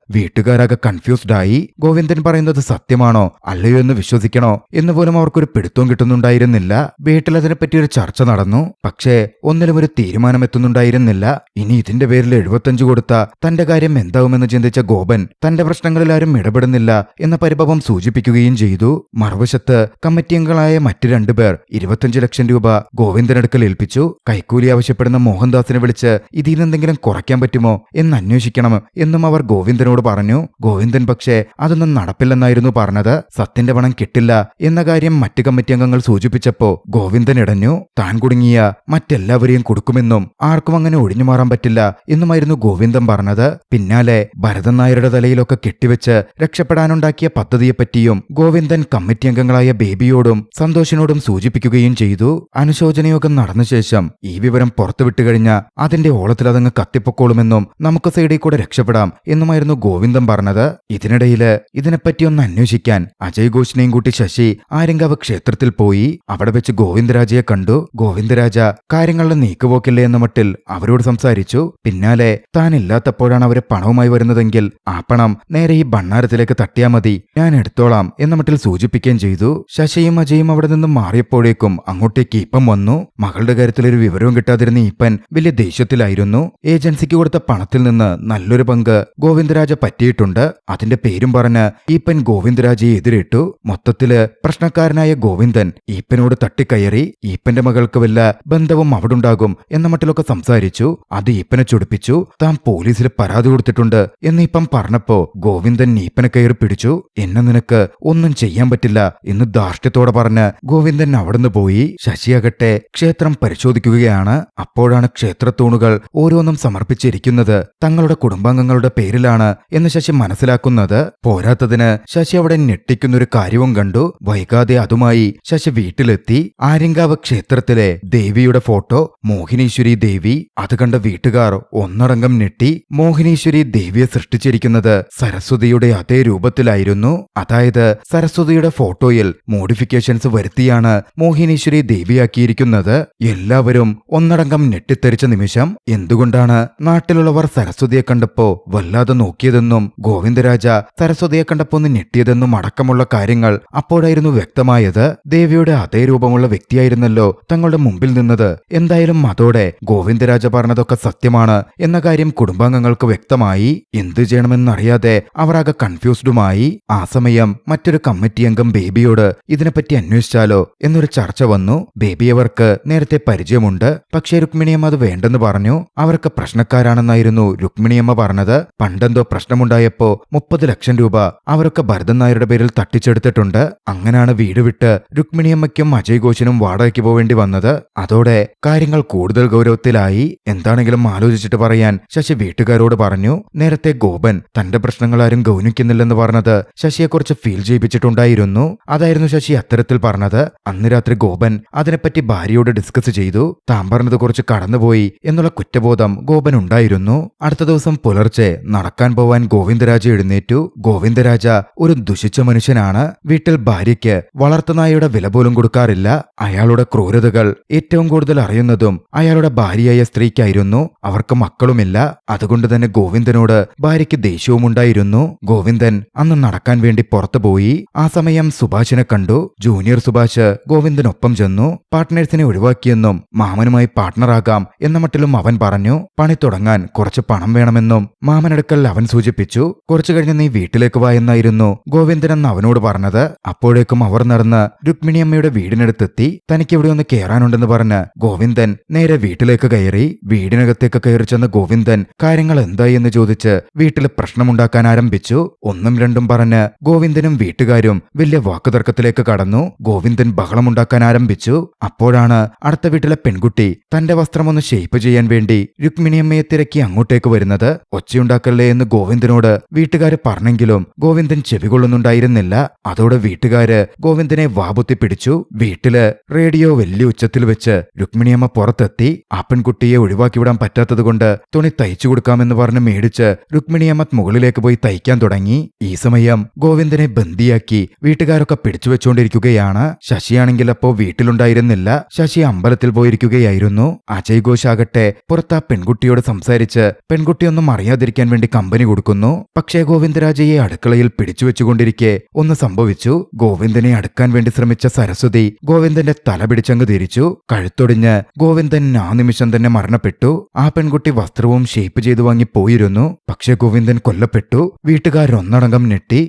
വീട്ടുകാരാകെ കൺഫ്യൂസ്ഡായി. ഗോവിന്ദൻ പറയുന്നത് സത്യമാണോ അല്ലയോ എന്ന് വിശ്വസിക്കണോ എന്ന് പോലും അവർക്കൊരു പിടുത്തവും കിട്ടുന്നുണ്ടായിരുന്നില്ല. വീട്ടിൽ അതിനെപ്പറ്റി ഒരു ചർച്ച നടന്നു. പക്ഷേ ഒന്നിലും ഒരു തീരുമാനമെത്തുന്നുണ്ടായിരുന്നില്ല. ഇനി ഇതിന്റെ പേരിൽ 75 കൊടുത്ത തന്റെ കാര്യം എന്താവുമെന്ന് ചിന്തിച്ച ഗോപൻ തന്റെ പ്രശ്നങ്ങളിൽ ആരും ഇടപെടുന്നില്ല എന്ന പരിഭവം സൂചിപ്പിക്കുകയും ചെയ്തു. മറുവശത്ത് കമ്മിറ്റി അംഗങ്ങളായ മറ്റ് 2 പേർ 25 ലക്ഷം രൂപ ഗോവിന്ദനടുക്കൽ ഏൽപ്പിച്ചു. കൈക്കൂലി ആവശ്യപ്പെടുന്ന മോഹൻദാസിനെ വിളിച്ച് ഇതിൽ നിന്നെങ്കിലും കുറയ്ക്കാൻ പറ്റുമോ എന്ന് അന്വേഷിക്കണം എന്നും അവർ ഗോവിന്ദനോട് പറഞ്ഞു. ഗോവിന്ദൻ പക്ഷേ അതൊന്നും നടപ്പില്ലെന്നായിരുന്നു പറഞ്ഞത്. സത്യന്റെ പണം കിട്ടില്ല എന്ന കാര്യം മറ്റ് കമ്മിറ്റി അംഗങ്ങൾ സൂചിപ്പിച്ചപ്പോ ഗോവിന്ദൻ ഇടഞ്ഞു. താൻ കുടുങ്ങിയ മറ്റെല്ലാവരെയും കൊടുക്കുമെന്നും ആർക്കും അങ്ങനെ ഒഴിഞ്ഞു മാറാൻ പറ്റില്ല എന്നുമായിരുന്നു ഗോവിന്ദൻ പറഞ്ഞത്. പിന്നാലെ ഭരതൻ നായരുടെ തലയിലൊക്കെ കെട്ടിവെച്ച് രക്ഷപ്പെടാനുണ്ടാക്കിയ പദ്ധതിയെപ്പറ്റിയും ഗോവിന്ദൻ കമ്മിറ്റി അംഗങ്ങളായ ബേബിയോടും സന്തോഷിനോടും സൂചിപ്പിക്കുകയും ചെയ്തു. അനുശോചനയോഗം നടന്ന ശേഷം ഈ വിവരം പുറത്തുവിട്ടുകഴിഞ്ഞ അതിന്റെ ഓളത്തിൽ അതങ്ങ് കത്തിപ്പൊക്കോളുമെന്നും നമുക്ക് സൈഡിൽ കൂടെ രക്ഷപ്പെടാം എന്നുമായിരുന്നു ഗോവിന്ദൻ പറഞ്ഞത്. ഇതിനിടയില് ഇതിനെപ്പറ്റി ഒന്ന് അന്വേഷിക്കാൻ അജയ് ഘോഷിനെയും കൂട്ടി ശശി ആര്യങ്കാവ് ക്ഷേത്രത്തിൽ പോയി. അവിടെ വെച്ച് ഗോവിന്ദരാജയെ കണ്ടു. ഗോവിന്ദരാജ കാര്യങ്ങളുടെ നീക്കുപോക്കില്ലേ എന്ന മട്ടിൽ അവരോട് സംസാരിച്ചു. പിന്നാലെ താൻ ഇല്ലാത്തപ്പോഴാണ് അവര് പണവുമായി വരുന്നതെങ്കിൽ ആ പണം നേരെ ഈ ഭണ്ണാരത്തിലേക്ക് തട്ടിയാ മതി, ഞാൻ എടുത്തോളാം എന്ന മട്ടിൽ സൂചിപ്പിക്കുകയും ചെയ്തു. ശശിയും അജയും അവിടെ നിന്നും മാറിയപ്പോഴേക്കും അങ്ങോട്ടേക്ക് ഈപ്പൻ വന്നു. മകളുടെ കാര്യത്തിൽ ഒരു വിവരവും കിട്ടാതിരുന്ന ഈപ്പൻ വലിയ ദേഷ്യത്തിലായിരുന്നു. ഏജൻസിക്ക് കൊടുത്ത പണത്തിൽ നിന്ന് നല്ലൊരു പങ്ക് ഗോവിന്ദരാജ പറ്റിയിട്ടുണ്ട്. അതിന്റെ പേരും പറഞ്ഞ് ഈപ്പൻ ഗോവിന്ദരാജയെ എതിരിട്ടു. മൊത്തത്തില് പ്രശ്നക്കാരനായ ഗോവിന്ദൻ ഈപ്പനോട് തട്ടിക്കയറി. ഈപ്പന്റെ മകൾക്ക് വല്ല ബന്ധവും അവിടുണ്ടാകും എന്ന മട്ടിലൊക്കെ സംസാരിച്ചു. അത് ഈപ്പനെ ചൊടിപ്പിച്ചു. താൻ പോലീസിൽ പരാതി കൊടുത്തിട്ടുണ്ട് എന്ന് ഈപ്പൻ പറഞ്ഞപ്പോ ഗോവിന്ദൻ ഈപ്പനെ കയറി പിടിച്ചു. എന്നെ നിനക്ക് ഒന്നും ചെയ്യാൻ പറ്റില്ല എന്ന് ധാർഷ്ട്യത്തോടെ പറഞ്ഞ് ഗോവിന്ദൻ അവിടുന്ന് പോയി. ശശിയാകട്ടെ ക്ഷേത്രം പരിശോധിക്കുകയാണ്. അപ്പോഴാണ് ക്ഷേത്രത്തൂണുകൾ ഓരോന്നും സമർപ്പിച്ചിരിക്കുന്നത് തങ്ങളുടെ കുടുംബാംഗങ്ങളുടെ പേരിലാണ് എന്ന് ശശി മനസ്സിലാക്കുന്നത്. പോരാത്തതിന് ശശി അവിടെ ഞെട്ടിക്കുന്നൊരു കാര്യവും കണ്ടു. വൈകാതെ അതുമായി ശശി വീട്ടിലെത്തി. ആര്യങ്കാവ് ക്ഷേത്രത്തിലെ ദേവിയുടെ ഫോട്ടോ മോഹിനീശ്വരി ദേവി. അത് കണ്ട വീട്ടുകാർ ഒന്നടങ്കം ഞെട്ടി. മോഹിനീശ്വരി ദേവിയെ സൃഷ്ടിച്ചിരിക്കുന്നത് സരസ്വതിയുടെ അതേ രൂപത്തിലായിരുന്നു. അതായത് സരസ്വതിയുടെ ഫോട്ടോയിൽ മോഡിഫിക്കേഷൻസ് വരുത്തിയാണ് മോഹിനീശ്വരി ദേവിയാക്കിയിരിക്കുന്നത്. എല്ലാവരും ഒന്നടങ്കം ഞെട്ടിത്തെറിച്ച നിമിഷം. എന്തുകൊണ്ടാണ് നാട്ടിലുള്ളവർ സരസ്വതിയെ കണ്ടപ്പോ വല്ലാതെ നോക്കിയതെന്നും ഗോവിന്ദരാജ സരസ്വതിയെ കണ്ടപ്പോ ഒന്ന് ഞെട്ടിയതെന്നും അടക്കമുള്ള കാര്യങ്ങൾ അപ്പോഴായിരുന്നു വ്യക്തമായത്. ദേവിയുടെ അതേ രൂപമുള്ള വ്യക്തിയായിരുന്നല്ലോ തങ്ങളുടെ മുമ്പിൽ നിന്നത്. എന്തായാലും അതോടെ ഗോവിന്ദരാജ പറഞ്ഞതൊക്കെ സത്യമാണ് എന്ന കാര്യം കുടുംബാംഗങ്ങൾക്ക് വ്യക്തമായി. എന്തു ചെയ്യണമെന്നറിയാതെ അവർ ആകെ കൺഫ്യൂസ്ഡുമായി. ആ സമയം മറ്റൊരു കമ്മിറ്റി അംഗം ബേബിയോട് ഇതിനെപ്പറ്റി അന്വേഷിച്ചാലോ എന്നൊരു ചർച്ച വന്നു. ബേബി അവർക്ക് നേരത്തെ പരിചയമുണ്ട്. പക്ഷേ രുക്മിണിയമ്മ അത് വേണ്ടെന്ന് പറഞ്ഞു. അവർക്ക് പ്രശ്നക്കാരാണെന്നായിരുന്നു രുക്മിണിയമ്മ പറഞ്ഞത്. പണ്ടെന്തോ പ്രശ്നമുണ്ടായപ്പോ 30 ലക്ഷം രൂപ അവരൊക്കെ ഭരതൻ നായരുടെ പേരിൽ തട്ടിച്ചെടുത്തിട്ടുണ്ട്. അങ്ങനെയാണ് വീട് വിട്ട് രുക്മിണിയമ്മയ്ക്കും അജയ് ഘോഷിനും വാടകയ്ക്ക് പോവേണ്ടി വന്നത്. അതോടെ കാര്യങ്ങൾ കൂടുതൽ ഗൗരവത്തിലായി. എന്താണെങ്കിലും ആലോചിച്ചിട്ട് പറയാൻ ശശി വീട്ടുകാരോട് പറഞ്ഞു. നേരത്തെ ഗോപൻ തന്റെ പ്രശ്നങ്ങൾ ആരും ഗൗനിക്കുന്നില്ലെന്ന് പറഞ്ഞത് ശശിയെക്കുറിച്ച് ഫീൽ ചെയ്യിപ്പിച്ചിട്ടുണ്ടായിരുന്നു. അതായിരുന്നു ശശി അത്തരത്തിൽ പറഞ്ഞത്. അന്ന് രാത്രി ഗോപൻ അതിനെപ്പറ്റി ഭാര്യയോട് ഡിസ്കസ് ചെയ്തു. താൻ പറഞ്ഞത് കുറച്ച് കടന്നുപോയി എന്നുള്ള കുറ്റബോധം ഗോപൻ ഉണ്ടായിരുന്നു. അടുത്ത ദിവസം പുലർച്ചെ നടക്കാൻ പോവാൻ ഗോവിന്ദരാജ എഴുന്നേറ്റു. ഗോവിന്ദരാജ ഒരു ദുഷിച്ച മനുഷ്യനാണ്. വീട്ടിൽ ഭാര്യയ്ക്ക് വളർത്തുനായയുടെ വില പോലും കൊടുക്കാറില്ല. അയാളുടെ ക്രൂരതകൾ ഏറ്റവും കൂടുതൽ അറിയുന്നതും അയാളുടെ ഭാര്യയായ സ്ത്രീക്കായിരുന്നു. അവർക്ക് മക്കളുമില്ല. അതുകൊണ്ട് തന്നെ ഗോവിന്ദനോട് ഭാര്യയ്ക്ക് ദേഷ്യവുമുണ്ടായിരുന്നു. ഗോവിന്ദൻ അന്ന് നടക്കാൻ വേണ്ടി പുറത്തുപോയി. ആ സമയം സുഭാഷിനെ കണ്ടു. ജൂനിയർ സുഭാഷ് ഗോവിന്ദനൊപ്പം ചെന്നു. പാർട്ട്നേഴ്സിനെ ഒഴിവാക്കിയെന്നും മാമനുമായി പാർട്ട്ണറാകാം എന്ന മട്ടിലും അവൻ പറഞ്ഞു. പണി തുടങ്ങാൻ കുറച്ച് പണം വേണമെന്നും മാമനടുക്കൽ അവൻ സൂചിപ്പിച്ചു. കുറച്ചു കഴിഞ്ഞ് നീ വീട്ടിലേക്ക് വാ എന്നായിരുന്നു ഗോവിന്ദൻ എന്ന് അവനോട് പറഞ്ഞത്. അപ്പോഴേക്കും അവർ നടന്ന് രുക്മിണിയമ്മയുടെ വീടിനടുത്തെത്തി. തനിക്ക് ഇവിടെ ഒന്ന് കയറാനുണ്ടെന്ന് പറഞ്ഞ് ഗോവിന്ദൻ നേരെ വീട്ടിലേക്ക് കയറി. വീടിനകത്തേക്ക് കയറി ചെന്ന ഗോവിന്ദൻ കാര്യങ്ങൾ എന്തായി എന്ന് ചോദിച്ച് വീട്ടിൽ പ്രശ്നമുണ്ടാക്കാൻ ആരംഭിച്ചു. ഒന്നും രണ്ടും പറഞ്ഞ് ഗോവിന്ദനും വീട്ടുകാരും വലിയ വാക്കുതർക്കത്തിലേക്ക് കടന്നു. ഗോവിന്ദൻ ബഹളമുണ്ടാക്കാൻ ആരംഭിച്ചു. അപ്പോഴാണ് അടുത്ത വീട്ടിലെ പെൺകുട്ടി തന്റെ വസ്ത്രം ഒന്ന് ഷേപ്പ് ചെയ്യാൻ വേണ്ടി രുക്മിണിയമ്മയെ തിരക്കി അങ്ങോട്ടേക്ക് വരുന്നത്. ഒച്ചയുണ്ടാക്കല്ലേ എന്ന് ഗോവിന്ദൻ ഗോവിന്ദനോട് വീട്ടുകാര് പറഞ്ഞെങ്കിലും ഗോവിന്ദൻ ചെവികൊള്ളുന്നുണ്ടായിരുന്നില്ല. അതോടെ വീട്ടുകാര് ഗോവിന്ദനെ വാപുത്തി പിടിച്ചു. വീട്ടില് റേഡിയോ വലിയ ഉച്ചത്തിൽ വെച്ച് രുക്മിണിയമ്മ പുറത്തെത്തി. ആ പെൺകുട്ടിയെ ഒഴിവാക്കിവിടാൻ പറ്റാത്തതുകൊണ്ട് തുണി തയ്ച്ചു കൊടുക്കാമെന്ന് പറഞ്ഞ് മേടിച്ച് രുക്മിണിയമ്മ മുകളിലേക്ക് പോയി തയ്ക്കാൻ തുടങ്ങി. ഈ സമയം ഗോവിന്ദനെ ബന്ദിയാക്കി വീട്ടുകാരൊക്കെ പിടിച്ചു വെച്ചുകൊണ്ടിരിക്കുകയാണ്. ശശിയാണെങ്കിൽ അപ്പോ വീട്ടിലുണ്ടായിരുന്നില്ല. ശശി അമ്പലത്തിൽ പോയിരിക്കുകയായിരുന്നു. അജയ് ഘോഷ് ആകട്ടെ പുറത്ത് ആ പെൺകുട്ടിയോട് സംസാരിച്ച് പെൺകുട്ടിയൊന്നും അറിയാതിരിക്കാൻ വേണ്ടി കമ്പനി കൊടുക്കുന്നു. പക്ഷേ ഗോവിന്ദരാജയെ അടുക്കളയിൽ പിടിച്ചു വെച്ചുകൊണ്ടിരിക്കെ ഒന്ന് സംഭവിച്ചു. ഗോവിന്ദനെ അടുക്കാൻ വേണ്ടി ശ്രമിച്ച സരസ്വതി ഗോവിന്ദന്റെ തല പിടിച്ചങ്ങ് തിരിച്ചു. കഴുത്തൊടിഞ്ഞ് ഗോവിന്ദൻ ആ നിമിഷം തന്നെ മരണപ്പെട്ടു. ആ പെൺകുട്ടി വസ്ത്രവും ഷേപ്പ് ചെയ്തു വാങ്ങി പോയിരുന്നു. പക്ഷേ ഗോവിന്ദൻ കൊല്ലപ്പെട്ടു. വീട്ടുകാരൊന്നടങ്കം ഞെട്ടി.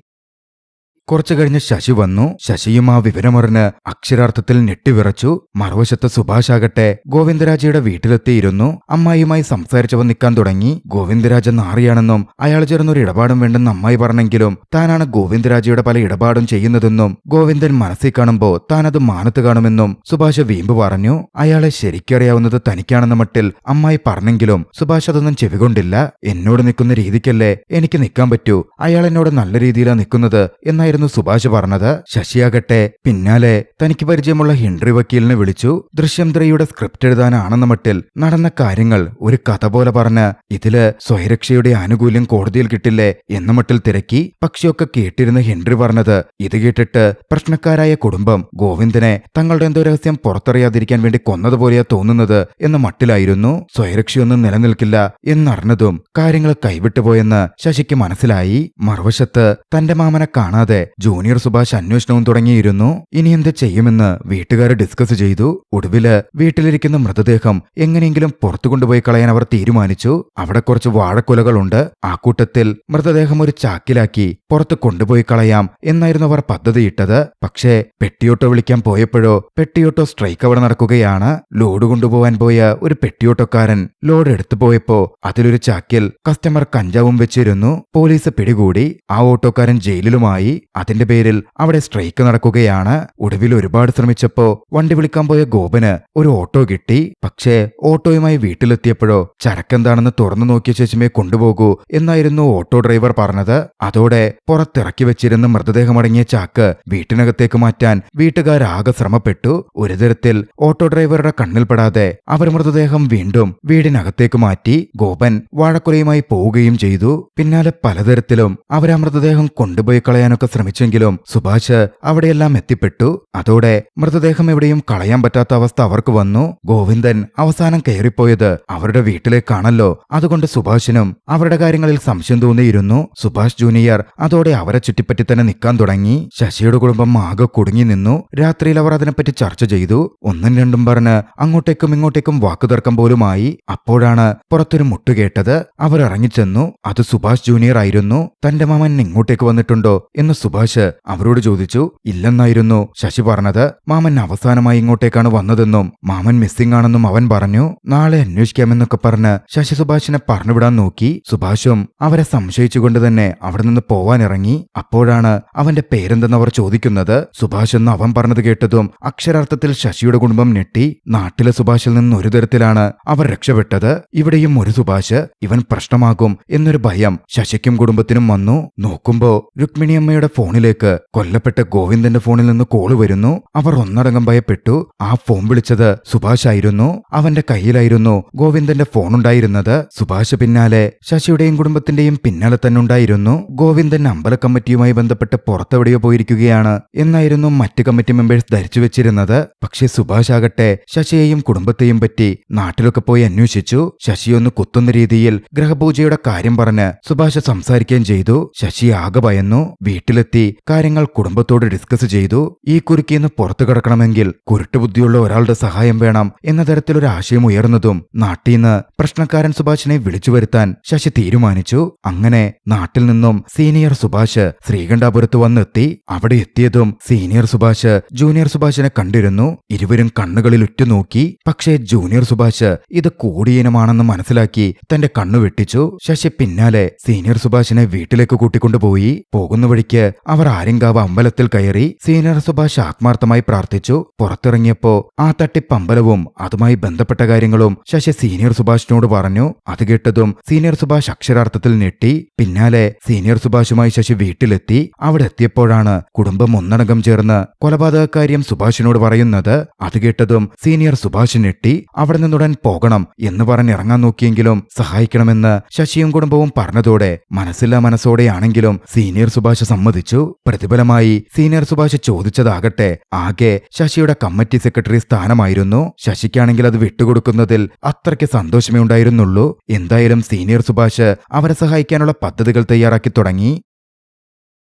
കുറച്ചു കഴിഞ്ഞ് ശശി വന്നു. ശശിയും ആ വിവരമറിഞ്ഞ് അക്ഷരാർത്ഥത്തിൽ ഞെട്ടിവിറച്ചു. മറുവശത്ത് സുഭാഷ് ആകട്ടെ ഗോവിന്ദരാജയുടെ വീട്ടിലെത്തിയിരുന്നു. അമ്മായിയുമായി സംസാരിച്ചവൻ നിൽക്കാൻ തുടങ്ങി. ഗോവിന്ദരാജ നാറിയാണെന്നും അയാൾ ചേർന്നൊരു ഇടപാടും വേണ്ടെന്ന് അമ്മായി പറഞ്ഞെങ്കിലും താനാണ് ഗോവിന്ദരാജയുടെ പല ഇടപാടും ചെയ്യുന്നതെന്നും ഗോവിന്ദൻ മനസ്സിൽ കാണുമ്പോ താനത് മാനത്ത് കാണുമെന്നും സുഭാഷ് വീമ്പ് പറഞ്ഞു. അയാളെ ശരിക്കറിയാവുന്നത് തനിക്കാണെന്ന മട്ടിൽ അമ്മായി പറഞ്ഞെങ്കിലും സുഭാഷ് അതൊന്നും ചെവികൊണ്ടില്ല. എന്നോട് നിൽക്കുന്ന രീതിക്കല്ലേ എനിക്ക് നിൽക്കാൻ പറ്റൂ, അയാൾ എന്നോട് നല്ല രീതിയിലാണ് നിൽക്കുന്നത് എന്നായിരുന്നു സുഭാഷ് പറഞ്ഞത്. ശശിയാകട്ടെ പിന്നാലെ തനിക്ക് പരിചയമുള്ള ഹെൻറി വക്കീലിനെ വിളിച്ചു. ദൃശ്യം 3യുടെ സ്ക്രിപ്റ്റ് എഴുതാനാണെന്ന മട്ടിൽ നടന്ന കാര്യങ്ങൾ ഒരു കഥ പോലെ പറഞ്ഞ് ഇതില് സ്വയരക്ഷയുടെ ആനുകൂല്യം കോടതിയിൽ കിട്ടില്ലേ എന്ന മട്ടിൽ തിരക്കി. പക്ഷെയൊക്കെ കേട്ടിരുന്ന ഹെൻറി പറഞ്ഞത് ഇത് കേട്ടിട്ട് പ്രശ്നക്കാരായ കുടുംബം ഗോവിന്ദനെ തങ്ങളുടെ എന്തോ രഹസ്യം പുറത്തറിയാതിരിക്കാൻ വേണ്ടി കൊന്നതുപോലെയാ തോന്നുന്നത് എന്ന മട്ടിലായിരുന്നു. സ്വയരക്ഷയൊന്നും നിലനിൽക്കില്ല എന്നറിഞ്ഞതും കാര്യങ്ങൾ കൈവിട്ടുപോയെന്ന് ശശിക്ക് മനസ്സിലായി. മറുവശത്ത് തന്റെ മാമനെ കാണാതെ ജൂനിയർ സുഭാഷ് അന്വേഷണവും തുടങ്ങിയിരുന്നു. ഇനി എന്ത് ചെയ്യുമെന്ന് വീട്ടുകാർ ഡിസ്കസ് ചെയ്തു. ഒടുവില് വീട്ടിലിരിക്കുന്ന മൃതദേഹം എങ്ങനെയെങ്കിലും പുറത്തു കൊണ്ടുപോയി കളയാൻ അവർ തീരുമാനിച്ചു. അവിടെ കുറച്ച് വാഴക്കുലകളുണ്ട്. ആ കൂട്ടത്തിൽ മൃതദേഹം ഒരു ചാക്കിലാക്കി പുറത്ത് കൊണ്ടുപോയി കളയാം എന്നായിരുന്നു അവർ പദ്ധതിയിട്ടത്. പക്ഷേ പെട്ടിയോട്ടോ വിളിക്കാൻ പോയപ്പോഴോ പെട്ടിയോട്ടോ സ്ട്രൈക്ക് അവിടെ നടക്കുകയാണ്. ലോഡ് കൊണ്ടുപോവാൻ പോയ ഒരു പെട്ടിയോട്ടോക്കാരൻ ലോഡ് എടുത്തു പോയപ്പോ അതിലൊരു ചാക്കിൽ കസ്റ്റമർ കഞ്ചാവും വെച്ചിരുന്നു. പോലീസ് പിടികൂടി. ആ ഓട്ടോക്കാരൻ ജയിലിലുമായി. അതിന്റെ പേരിൽ അവിടെ സ്ട്രൈക്ക് നടക്കുകയാണ്. ഒടുവിൽ ഒരുപാട് ശ്രമിച്ചപ്പോ വണ്ടി വിളിക്കാൻ പോയ ഗോപന് ഒരു ഓട്ടോ കിട്ടി. പക്ഷേ ഓട്ടോയുമായി വീട്ടിലെത്തിയപ്പോഴോ ചരക്കെന്താണെന്ന് തുറന്നു നോക്കിയ ശേഷമേ കൊണ്ടുപോകൂ എന്നായിരുന്നു ഓട്ടോ ഡ്രൈവർ പറഞ്ഞത്. അതോടെ പുറത്തിറക്കി വെച്ചിരുന്ന മൃതദേഹമടങ്ങിയ ചാക്ക് വീട്ടിനകത്തേക്ക് മാറ്റാൻ വീട്ടുകാരാകെ ശ്രമപ്പെട്ടു. ഒരു തരത്തിൽ ഓട്ടോ ഡ്രൈവറുടെ കണ്ണിൽപ്പെടാതെ അവർ മൃതദേഹം വീണ്ടും വീടിനകത്തേക്ക് മാറ്റി. ഗോപൻ വാഴക്കുലയുമായി പോവുകയും ചെയ്തു. പിന്നാലെ പലതരത്തിലും അവരാ മൃതദേഹം കൊണ്ടുപോയി കളയാനൊക്കെ ശ്രമിച്ചെങ്കിലും സുഭാഷ് അവിടെയെല്ലാം എത്തിപ്പെട്ടു. അതോടെ മൃതദേഹം എവിടെയും കളയാൻ പറ്റാത്ത അവസ്ഥ അവർക്ക് വന്നു. ഗോവിന്ദൻ അവസാനം കയറിപ്പോയത് അവരുടെ വീട്ടിലേക്കാണല്ലോ. അതുകൊണ്ട് സുഭാഷിനും അവരുടെ കാര്യങ്ങളിൽ സംശയം തോന്നിയിരുന്നു. സുഭാഷ് ജൂനിയർ അതോടെ അവരെ ചുറ്റിപ്പറ്റി തന്നെ നിൽക്കാൻ തുടങ്ങി. ശശിയുടെ കുടുംബം ആകെ കുടുങ്ങി നിന്നു. രാത്രിയിൽ അവർ അതിനെപ്പറ്റി ചർച്ച ചെയ്തു. ഒന്നും രണ്ടും പറഞ്ഞ് അങ്ങോട്ടേക്കും ഇങ്ങോട്ടേക്കും വാക്കുതർക്കം പോലുമായി. അപ്പോഴാണ് പുറത്തൊരു മുട്ടുകേട്ടത്. അവർ ഇറങ്ങിച്ചെന്നു. അത് സുഭാഷ് ജൂനിയർ ആയിരുന്നു. തന്റെ മാമൻ ഇങ്ങോട്ടേക്ക് വന്നിട്ടുണ്ടോ എന്ന് സുഭാഷ് അവരോട് ചോദിച്ചു. ഇല്ലെന്നായിരുന്നു ശശി പറഞ്ഞത്. മാമൻ അവസാനമായി ഇങ്ങോട്ടേക്കാണ് വന്നതെന്നും മാമൻ മിസ്സിംഗ് ആണെന്നും അവൻ പറഞ്ഞു. നാളെ അന്വേഷിക്കാമെന്നൊക്കെ പറഞ്ഞ് ശശി സുഭാഷിനെ പറഞ്ഞുവിടാൻ നോക്കി. സുഭാഷും അവരെ സംശയിച്ചുകൊണ്ട് തന്നെ അവിടെ നിന്ന് പോവാനിറങ്ങി. അപ്പോഴാണ് അവന്റെ പേരെന്തെന്ന് അവർ ചോദിക്കുന്നത്. സുഭാഷ് എന്ന് അവൻ പറഞ്ഞത് കേട്ടതും അക്ഷരാർത്ഥത്തിൽ ശശിയുടെ കുടുംബം ഞെട്ടി. നാട്ടിലെ സുഭാഷിൽ നിന്ന് ഒരു തരത്തിലാണ് അവർ രക്ഷപ്പെട്ടത്. ഇവിടെയും ഒരു സുഭാഷ്, ഇവൻ പ്രശ്നമാകും എന്നൊരു ഭയം ശശിക്കും കുടുംബത്തിനും വന്നു. നോക്കുമ്പോ രുക്മിണിയമ്മയുടെ ഫോണിലേക്ക് കൊല്ലപ്പെട്ട ഗോവിന്ദന്റെ ഫോണിൽ നിന്ന് കോള് വരുന്നു. അവർ ഒന്നടങ്കം ഭയപ്പെട്ടു. ആ ഫോൺ വിളിച്ചത് സുഭാഷ് ആയിരുന്നു. അവന്റെ കയ്യിലായിരുന്നു ഗോവിന്ദന്റെ ഫോൺ ഉണ്ടായിരുന്നത്. സുഭാഷ് പിന്നാലെ ശശിയുടെയും കുടുംബത്തിന്റെയും പിന്നാലെ തന്നെ ഉണ്ടായിരുന്നു. ഗോവിന്ദൻ അമ്പല കമ്മിറ്റിയുമായി ബന്ധപ്പെട്ട് പുറത്തെവിടെയോ പോയിരിക്കുകയാണ് എന്നായിരുന്നു മറ്റ് കമ്മിറ്റി മെമ്പേഴ്സ് ധരിച്ചു വെച്ചിരുന്നത്. പക്ഷേ സുഭാഷ് ആകട്ടെ ശശിയെയും കുടുംബത്തെയും പറ്റി നാട്ടിലൊക്കെ പോയി അന്വേഷിച്ചു. ശശിയൊന്ന് കുത്തുന്ന രീതിയിൽ ഗ്രഹപൂജയുടെ കാര്യം പറഞ്ഞ് സുഭാഷ് സംസാരിക്കുകയും ചെയ്തു. ശശി ആകെ ഭയന്നു. വീട്ടിലെത്തി കാര്യങ്ങൾ കുടുംബത്തോട് ഡിസ്കസ് ചെയ്തു. ഈ കുരുക്കിന്ന് പുറത്തു കടക്കണമെങ്കിൽ കുരുട്ടുബുദ്ധിയുള്ള ഒരാളുടെ സഹായം വേണം എന്ന തരത്തിലൊരു ആശയം ഉയർന്നതും നാട്ടീന്ന് പ്രശ്നക്കാരൻ സുഭാഷിനെ വിളിച്ചു വരുത്താൻ ശശി തീരുമാനിച്ചു. അങ്ങനെ നാട്ടിൽ നിന്നും സീനിയർ സുഭാഷ് ശ്രീകണ്ഠാപുരത്ത് വന്നെത്തി. അവിടെ എത്തിയതും സീനിയർ സുഭാഷ് ജൂനിയർ സുഭാഷിനെ കണ്ടിരുന്നു. ഇരുവരും കണ്ണുകളിൽ ഉറ്റുനോക്കി. പക്ഷേ ജൂനിയർ സുഭാഷ് ഇത് കൂടിയിനമാണെന്ന് മനസ്സിലാക്കി തന്റെ കണ്ണു വെട്ടിച്ചു. ശശി പിന്നാലെ സീനിയർ സുഭാഷിനെ വീട്ടിലേക്ക് കൂട്ടിക്കൊണ്ടുപോയി. പോകുന്ന വഴിക്ക് അവർ ആര്യങ്കാവ് അമ്പലത്തിൽ കയറി. സീനിയർ സുഭാഷ് ആത്മാർത്ഥമായി പ്രാർത്ഥിച്ചു. പുറത്തിറങ്ങിയപ്പോ ആ തട്ടിപ്പ് അമ്പലവും അതുമായി ബന്ധപ്പെട്ട കാര്യങ്ങളും ശശി സീനിയർ സുഭാഷിനോട് പറഞ്ഞു. അത് കേട്ടതും സീനിയർ സുഭാഷ് അക്ഷരാർത്ഥത്തിൽ ഞെട്ടി. പിന്നാലെ സീനിയർ സുഭാഷുമായി ശശി വീട്ടിലെത്തി. അവിടെ എത്തിയപ്പോഴാണ് കുടുംബം ഒന്നടങ്കം ചേർന്ന് കൊലപാതകക്കാര്യം സുഭാഷിനോട് പറയുന്നത്. അത് കേട്ടതും സീനിയർ സുഭാഷ് ഞെട്ടി. അവിടെ നിന്നുടൻ പോകണം എന്ന് പറഞ്ഞിറങ്ങാൻ നോക്കിയെങ്കിലും സഹായിക്കണമെന്ന് ശശിയും കുടുംബവും പറഞ്ഞതോടെ മനസ്സില്ലാ മനസ്സോടെയാണെങ്കിലും സീനിയർ സുഭാഷ് സമ്മതിച്ചു. പ്രതിഫലമായി സീനിയർ സുഭാഷ് ചോദിച്ചതാകട്ടെ ആകെ ശശിയുടെ കമ്മിറ്റി സെക്രട്ടറി സ്ഥാനമായിരുന്നു. ശശിക്കാണെങ്കിൽ അത് വിട്ടുകൊടുക്കുന്നതിൽ അത്രയ്ക്ക് സന്തോഷമേ ഉണ്ടായിരുന്നുള്ളൂ. എന്തായാലും സീനിയർ സുഭാഷ് അവരെ സഹായിക്കാനുള്ള പദ്ധതികൾ തയ്യാറാക്കി തുടങ്ങി.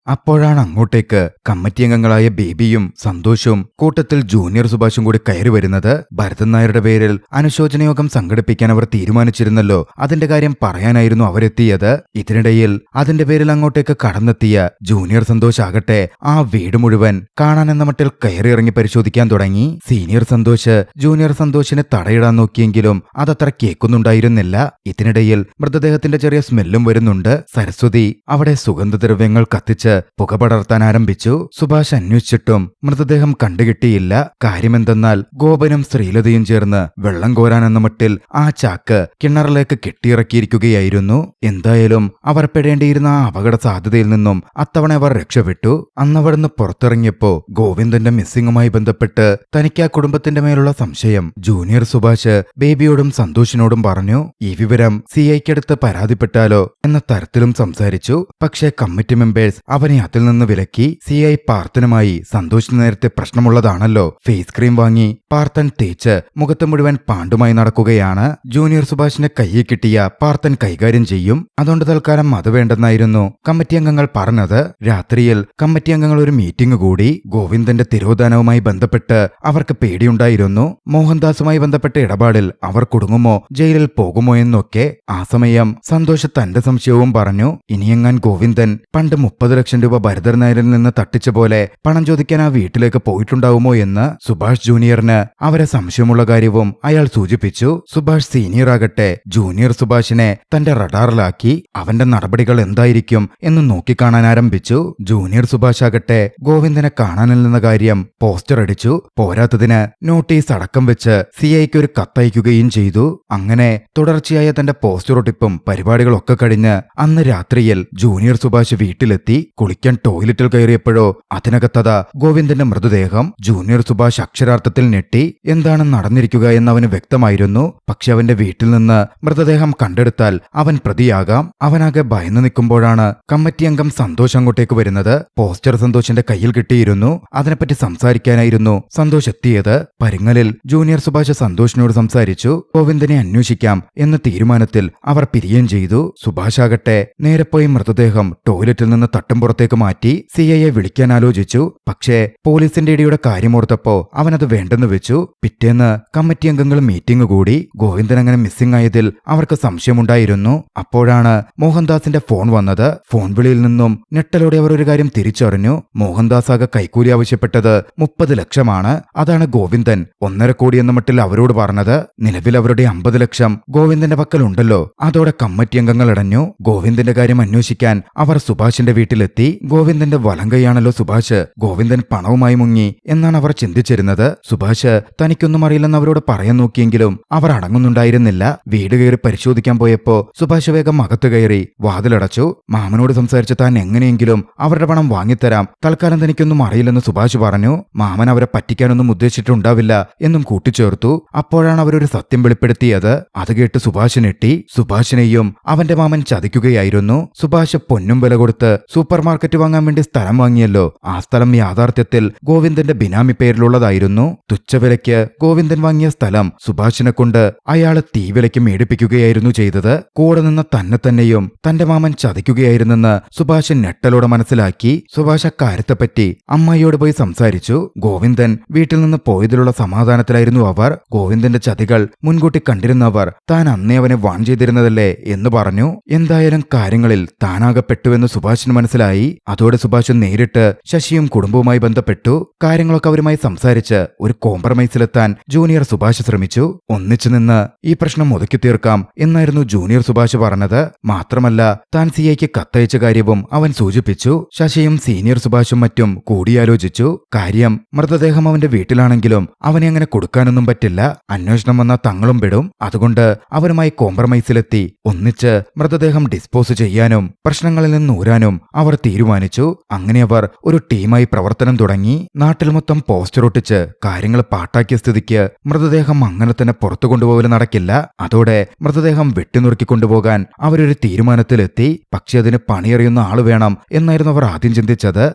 അപ്പോഴാണ് അങ്ങോട്ടേക്ക് കമ്മിറ്റി അംഗങ്ങളായ ബേബിയും സന്തോഷും കൂട്ടത്തിൽ ജൂനിയർ സുഭാഷും കൂടി കയറി വരുന്നത്. ഭരതൻ നായരുടെ പേരിൽ അനുശോചന യോഗം സംഘടിപ്പിക്കാൻ അവർ തീരുമാനിച്ചിരുന്നല്ലോ. അതിന്റെ കാര്യം പറയാനായിരുന്നു അവരെത്തിയത്. ഇതിനിടയിൽ അതിന്റെ പേരിൽ അങ്ങോട്ടേക്ക് കടന്നെത്തിയ ജൂനിയർ സന്തോഷ് ആകട്ടെ ആ വീട് മുഴുവൻ കാണാനെന്ന മട്ടിൽ കയറിയിറങ്ങി പരിശോധിക്കാൻ തുടങ്ങി. സീനിയർ സന്തോഷ് ജൂനിയർ സന്തോഷിനെ തടയിടാൻ നോക്കിയെങ്കിലും അതത്ര കേൾക്കുന്നുണ്ടായിരുന്നില്ല. ഇതിനിടയിൽ മൃതദേഹത്തിന്റെ ചെറിയ സ്മെല്ലും വരുന്നുണ്ട്. സരസ്വതി അവിടെ സുഗന്ധദ്രവ്യങ്ങൾ കത്തിച്ച് പുക പടർത്താൻ ആരംഭിച്ചു. സുഭാഷ് അന്വേഷിച്ചിട്ടും മൃതദേഹം കണ്ടുകിട്ടിയില്ല. കാര്യമെന്തെന്നാൽ ഗോപനും ശ്രീലതയും ചേർന്ന് വെള്ളം കോരാനെന്ന മട്ടിൽ ആ ചാക്ക് കിണറിലേക്ക് കെട്ടിയിറക്കിയിരിക്കുകയായിരുന്നു. എന്തായാലും അവർ പെടേണ്ടിയിരുന്ന ആ അപകട സാധ്യതയിൽ നിന്നും അത്തവണ അവർ രക്ഷപ്പെട്ടു. അന്നവിടുന്ന് പുറത്തിറങ്ങിയപ്പോ ഗോവിന്ദന്റെ മിസ്സിംഗുമായി ബന്ധപ്പെട്ട് തനിക്ക് ആ കുടുംബത്തിന്റെ മേലുള്ള സംശയം ജൂനിയർ സുഭാഷ് ബേബിയോടും സന്തോഷിനോടും പറഞ്ഞു. ഈ വിവരം സിഐക്കടുത്ത് പരാതിപ്പെട്ടാലോ എന്ന തരത്തിലും സംസാരിച്ചു. പക്ഷേ കമ്മിറ്റി മെമ്പേഴ്സ് അവനെ അതിൽ നിന്ന് വിലക്കി. സിഐ പാർത്ഥനുമായി സന്തോഷിന് നേരത്തെ പ്രശ്നമുള്ളതാണല്ലോ. ഫേസ് ക്രീം വാങ്ങി പാർത്ഥൻ തേച്ച് മുഖത്ത് മുഴുവൻ പാണ്ടുമായി നടക്കുകയാണ്. ജൂനിയർ സുഭാഷിനെ കയ്യിൽ കിട്ടിയ പാർത്ഥൻ കൈകാര്യം ചെയ്യും. അതുകൊണ്ട് തൽക്കാലം അത് വേണ്ടെന്നായിരുന്നു കമ്മിറ്റി അംഗങ്ങൾ പറഞ്ഞത്. രാത്രിയിൽ കമ്മിറ്റി അംഗങ്ങൾ ഒരു മീറ്റിംഗ് കൂടി. ഗോവിന്ദന്റെ തിരോധാനവുമായി ബന്ധപ്പെട്ട് അവർക്ക് പേടിയുണ്ടായിരുന്നു. മോഹൻദാസുമായി ബന്ധപ്പെട്ട ഇടപാടിൽ അവർ കുടുങ്ങുമോ, ജയിലിൽ പോകുമോ എന്നൊക്കെ. ആ സമയം സന്തോഷ് തന്റെ സംശയവും പറഞ്ഞു. ഇനിയെങ്ങാൻ ഗോവിന്ദൻ പണ്ട് 30 ലക്ഷം രൂപ ഭരതൻ നായരിൽ നിന്ന് തട്ടിച്ച പോലെ പണം ചോദിക്കാൻ ആ വീട്ടിലേക്ക് പോയിട്ടുണ്ടാവുമോ എന്ന് സുഭാഷ് ജൂനിയറിന് അവരെ സംശയമുള്ള കാര്യവും അയാൾ സൂചിപ്പിച്ചു. സുഭാഷ് സീനിയർ ആകട്ടെ ജൂനിയർ സുഭാഷിനെ തന്റെ റഡാറിലാക്കി. അവന്റെ നടപടികൾ എന്തായിരിക്കും എന്ന് നോക്കിക്കാണാൻ ആരംഭിച്ചു. ജൂനിയർ സുഭാഷ് ആകട്ടെ ഗോവിന്ദനെ കാണാനില്ലെന്ന കാര്യം പോസ്റ്റർ അടിച്ചു. പോരാത്തതിന് നോട്ടീസ് അടക്കം വെച്ച് സിഐക്ക് ഒരു കത്തയക്കുകയും ചെയ്തു. അങ്ങനെ തുടർച്ചയായ തന്റെ പോസ്റ്റർ ഒട്ടിപ്പും പരിപാടികളൊക്കെ കഴിഞ്ഞ് അന്ന് രാത്രിയിൽ ജൂനിയർ സുഭാഷ് വീട്ടിലെത്തി. കുളിക്കാൻ ടോയ്ലറ്റിൽ കയറിയപ്പോഴോ അതിനകത്തതാ ഗോവിന്ദന്റെ മൃതദേഹം. ജൂനിയർ സുഭാഷ് അക്ഷരാർത്ഥത്തിൽ ഞെട്ടി. എന്താണ് നടന്നിരിക്കുക എന്ന് അവന് വ്യക്തമായിരുന്നു. പക്ഷെ അവന്റെ വീട്ടിൽ നിന്ന് മൃതദേഹം കണ്ടെടുത്താൽ അവൻ പ്രതിയാകാം. അവനാകെ ഭയന്നു നിൽക്കുമ്പോഴാണ് കമ്മിറ്റി അംഗം സന്തോഷ് അങ്ങോട്ടേക്ക് വരുന്നത്. പോസ്റ്റർ സന്തോഷിന്റെ കയ്യിൽ കിട്ടിയിരുന്നു. അതിനെപ്പറ്റി സംസാരിക്കാനായിരുന്നു സന്തോഷ് എത്തിയത്. പരിങ്ങലിൽ ജൂനിയർ സുഭാഷ് സന്തോഷിനോട് സംസാരിച്ചു. ഗോവിന്ദനെ അന്വേഷിക്കാം എന്ന തീരുമാനത്തിൽ അവർ പിരിയുകയും ചെയ്തു. സുഭാഷ് ആകട്ടെ നേരെ പോയി മൃതദേഹം ടോയ്ലറ്റിൽ നിന്ന് തട്ടുംപുറത്തേക്ക് മാറ്റി. സിഐയെ വിളിക്കാൻ ആലോചിച്ചു. പക്ഷേ പോലീസിന്റെ ഇടിയുടെ കാര്യമോർത്തപ്പോ അവനത് വേണ്ടെന്ന് വെച്ചു. പിറ്റേന്ന് കമ്മിറ്റി അംഗങ്ങൾ മീറ്റിംഗ് കൂടി. ഗോവിന്ദൻ അങ്ങനെ മിസ്സിംഗ് ആയതിൽ അവർക്ക് സംശയമുണ്ടായിരുന്നു. അപ്പോഴാണ് മോഹൻദാസിന്റെ ഫോൺ വന്നത്. ഫോൺ വിളിയിൽ നിന്നും ഞെട്ടലോടെ അവർ ഒരു കാര്യം തിരിച്ചറിഞ്ഞു. മോഹൻദാസ് ആകെ കൈക്കൂലി ആവശ്യപ്പെട്ടത് 30 ലക്ഷമാണ്. അതാണ് ഗോവിന്ദൻ 1.5 കോടി എന്ന മട്ടിൽ അവരോട് പറഞ്ഞത്. നിലവിൽ അവരുടെ 50 ലക്ഷം ഗോവിന്ദന്റെ പക്കലുണ്ടല്ലോ. അതോടെ കമ്മിറ്റി അംഗങ്ങൾ ഇടഞ്ഞു. ഗോവിന്ദന്റെ കാര്യം അന്വേഷിക്കാൻ അവർ സുഭാഷിന്റെ വീട്ടിലെത്തി. ഗോവിന്ദന്റെ വലങ്കയാണല്ലോ സുഭാഷ്. ഗോവിന്ദൻ പണവുമായി മുങ്ങി എന്നാണ് അവർ ചിന്തിച്ചിരുന്നത്. സുഭാഷ് തനിക്കൊന്നും അറിയില്ലെന്ന് അവരോട് പറയാൻ നോക്കിയെങ്കിലും അവർ അടങ്ങുന്നുണ്ടായിരുന്നില്ല. വീട് കയറി പരിശോധിക്കാൻ പോയപ്പോ സുഭാഷ് വേഗം അകത്ത് കയറി വാതിലടച്ചു. മാമനോട് സംസാരിച്ച് താൻ എങ്ങനെയെങ്കിലും അവരുടെ പണം വാങ്ങിത്തരാം, തൽക്കാലം തനിക്കൊന്നും അറിയില്ലെന്ന് സുഭാഷ് പറഞ്ഞു. മാമൻ അവരെ പറ്റിക്കാനൊന്നും ഉദ്ദേശിച്ചിട്ടുണ്ടാവില്ല എന്നും കൂട്ടിച്ചേർത്തു. അപ്പോഴാണ് അവരൊരു സത്യം വെളിപ്പെടുത്തിയത്. അത് കേട്ട് സുഭാഷ് ഞെട്ടി. സുഭാഷിനെയും അവന്റെ മാമൻ ചതിക്കുകയായിരുന്നു. സുഭാഷ് പൊന്നും വില കൊടുത്ത് സൂപ്പർ മാർക്കറ്റ് വാങ്ങാൻ വേണ്ടി സ്ഥലം വാങ്ങിയല്ലോ. ആ സ്ഥലം യാഥാർത്ഥ്യത്തിൽ ഗോവിന്ദന്റെ ബിനാമി പേരിലുള്ളതായിരുന്നു. തുച്ഛവിലയ്ക്ക് ഗോവിന്ദൻ വാങ്ങിയ സ്ഥലം സുഭാഷിനെ കൊണ്ട് അയാള് തീവിലയ്ക്ക് മേടിപ്പിക്കുകയായിരുന്നു ചെയ്തത്. കൂടെ നിന്ന് തന്നെയും തന്റെ മാമൻ ചതിക്കുകയായിരുന്നെന്ന് സുഭാഷ് ഞെട്ടലോടെ മനസ്സിലാക്കി. സുഭാഷ് അക്കാര്യത്തെപ്പറ്റി അമ്മായിയോട് പോയി സംസാരിച്ചു. ഗോവിന്ദൻ വീട്ടിൽ നിന്ന് പോയതിലുള്ള സമാധാനത്തിലായിരുന്നു അവർ. ഗോവിന്ദന്റെ ചതികൾ മുൻകൂട്ടി കണ്ടിരുന്നവർ താൻ അന്നേ അവനെ വാൺ ചെയ്തിരുന്നതല്ലേ എന്ന് പറഞ്ഞു. എന്തായാലും കാര്യങ്ങളിൽ താനാകപ്പെട്ടുവെന്ന് സുഭാഷിന് മനസ്സിലായി. മനസ്സിലായി. അതോടെ സുഭാഷ് നേരിട്ട് ശശിയും കുടുംബവുമായി ബന്ധപ്പെട്ടു. കാര്യങ്ങളൊക്കെ അവരുമായി സംസാരിച്ച് ഒരു കോംപ്രമൈസിലെത്താൻ ജൂനിയർ സുഭാഷ് ശ്രമിച്ചു. ഒന്നിച്ചു നിന്ന് ഈ പ്രശ്നം ഒതുക്കി തീർക്കാം എന്നായിരുന്നു ജൂനിയർ സുഭാഷ് പറഞ്ഞത്. മാത്രമല്ല താൻ സിഐക്ക് കത്തയച്ച കാര്യവും അവൻ സൂചിപ്പിച്ചു. ശശിയും സീനിയർ സുഭാഷും മറ്റും കൂടിയാലോചിച്ചു. കാര്യം മൃതദേഹം അവന്റെ വീട്ടിലാണെങ്കിലും അവനെ അങ്ങനെ കൊടുക്കാനൊന്നും പറ്റില്ല. അന്വേഷണം വന്നാൽ തങ്ങളും പെടും. അതുകൊണ്ട് അവരുമായി കോംപ്രമൈസിലെത്തി ഒന്നിച്ച് മൃതദേഹം ഡിസ്പോസ് ചെയ്യാനും പ്രശ്നങ്ങളിൽ നിന്ന് ഊരാനും അവർ തീരുമാനിച്ചു. അങ്ങനെ അവർ ഒരു ടീമായി പ്രവർത്തനം തുടങ്ങി. നാട്ടിൽ മൊത്തം പോസ്റ്റർ ഒട്ടിച്ച് കാര്യങ്ങൾ പാട്ടാക്കിയ സ്ഥിതിക്ക് മൃതദേഹം അങ്ങനെ തന്നെ പുറത്തു കൊണ്ടുപോകൽ നടക്കില്ല. അതോടെ മൃതദേഹം വെട്ടിനുറുക്കി കൊണ്ടുപോകാൻ അവരൊരു തീരുമാനത്തിലെത്തി. പക്ഷെ അതിന് പണിയറിയുന്ന ആള് വേണം എന്നായിരുന്നു അവർ ആദ്യം ചിന്തിച്ചത്.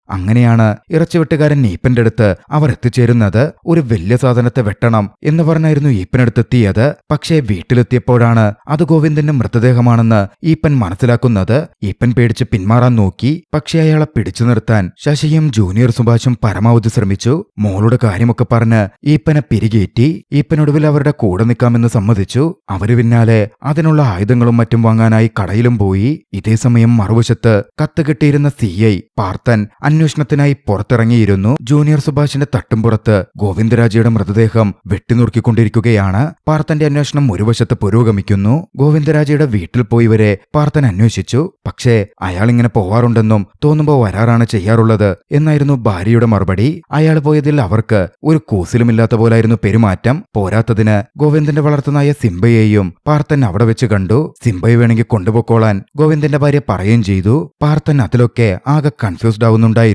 അങ്ങനെയാണ് ഇറച്ചിവെട്ടുകാരൻ ഈപ്പന്റെ അടുത്ത് അവർ എത്തിച്ചേരുന്നത്. ഒരു വലിയ സാധനത്തെ വെട്ടണം എന്ന് പറഞ്ഞായിരുന്നു ഈപ്പനടുത്തെത്തിയത്. പക്ഷേ വീട്ടിലെത്തിയപ്പോഴാണ് അത് ഗോവിന്ദന്റെ മൃതദേഹമാണെന്ന് ഈപ്പൻ മനസ്സിലാക്കുന്നത്. ഈപ്പൻ പേടിച്ച് പിന്മാറാൻ നോക്കി. പക്ഷേ അയാളെ പിടിച്ചു നിർത്താൻ ശശിയും ജൂനിയർ സുഭാഷും പരമാവധി ശ്രമിച്ചു. മോളുടെ കാര്യമൊക്കെ പറഞ്ഞ് ഈപ്പനെ പിരികേറ്റി. ഈപ്പനൊടുവിൽ അവരുടെ കൂടെ നിൽക്കാമെന്ന് സമ്മതിച്ചു. അവര് പിന്നാലെ അതിനുള്ള ആയുധങ്ങളും മറ്റും വാങ്ങാനായി കടയിലും പോയി. ഇതേസമയം മറുവശത്ത് കത്ത് കിട്ടിയിരുന്ന CI പാർത്തൻ അന്വേഷണത്തിനായി പുറത്തിറങ്ങിയിരുന്നു. ജൂനിയർ സുഭാഷിന്റെ തട്ടുംപുറത്ത് ഗോവിന്ദരാജയുടെ മൃതദേഹം വെട്ടിനുറുക്കിക്കൊണ്ടിരിക്കുകയാണ്. പാർത്തന്റെ അന്വേഷണം ഒരു വശത്ത് പുരോഗമിക്കുന്നു. ഗോവിന്ദരാജയുടെ വീട്ടിൽ പോയി വരെ പാർത്തൻ അന്വേഷിച്ചു. പക്ഷേ അയാളിങ്ങനെ പോവാറുണ്ടെന്നും തോന്നുമ്പോൾ വരാറാണ് ചെയ്യാറുള്ളത് എന്നായിരുന്നു ഭാര്യയുടെ മറുപടി. അയാൾ പോയതിൽ അവർക്ക് ഒരു കൂസിലുമില്ലാത്ത പോലായിരുന്നു പെരുമാറ്റം. പോരാത്തതിന് ഗോവിന്ദന്റെ വളർത്തുനായ സിംബയെയും പാർത്തൻ അവിടെ വെച്ച് കണ്ടു. സിംബയെ വേണമെങ്കിൽ കൊണ്ടുപോയിക്കോളാൻ ഗോവിന്ദന്റെ ഭാര്യ പറയുകയും ചെയ്തു. പാർത്തൻ അതിലൊക്കെ ആകെ കൺഫ്യൂസ്ഡ് ആവുന്നുണ്ടായിരുന്നു.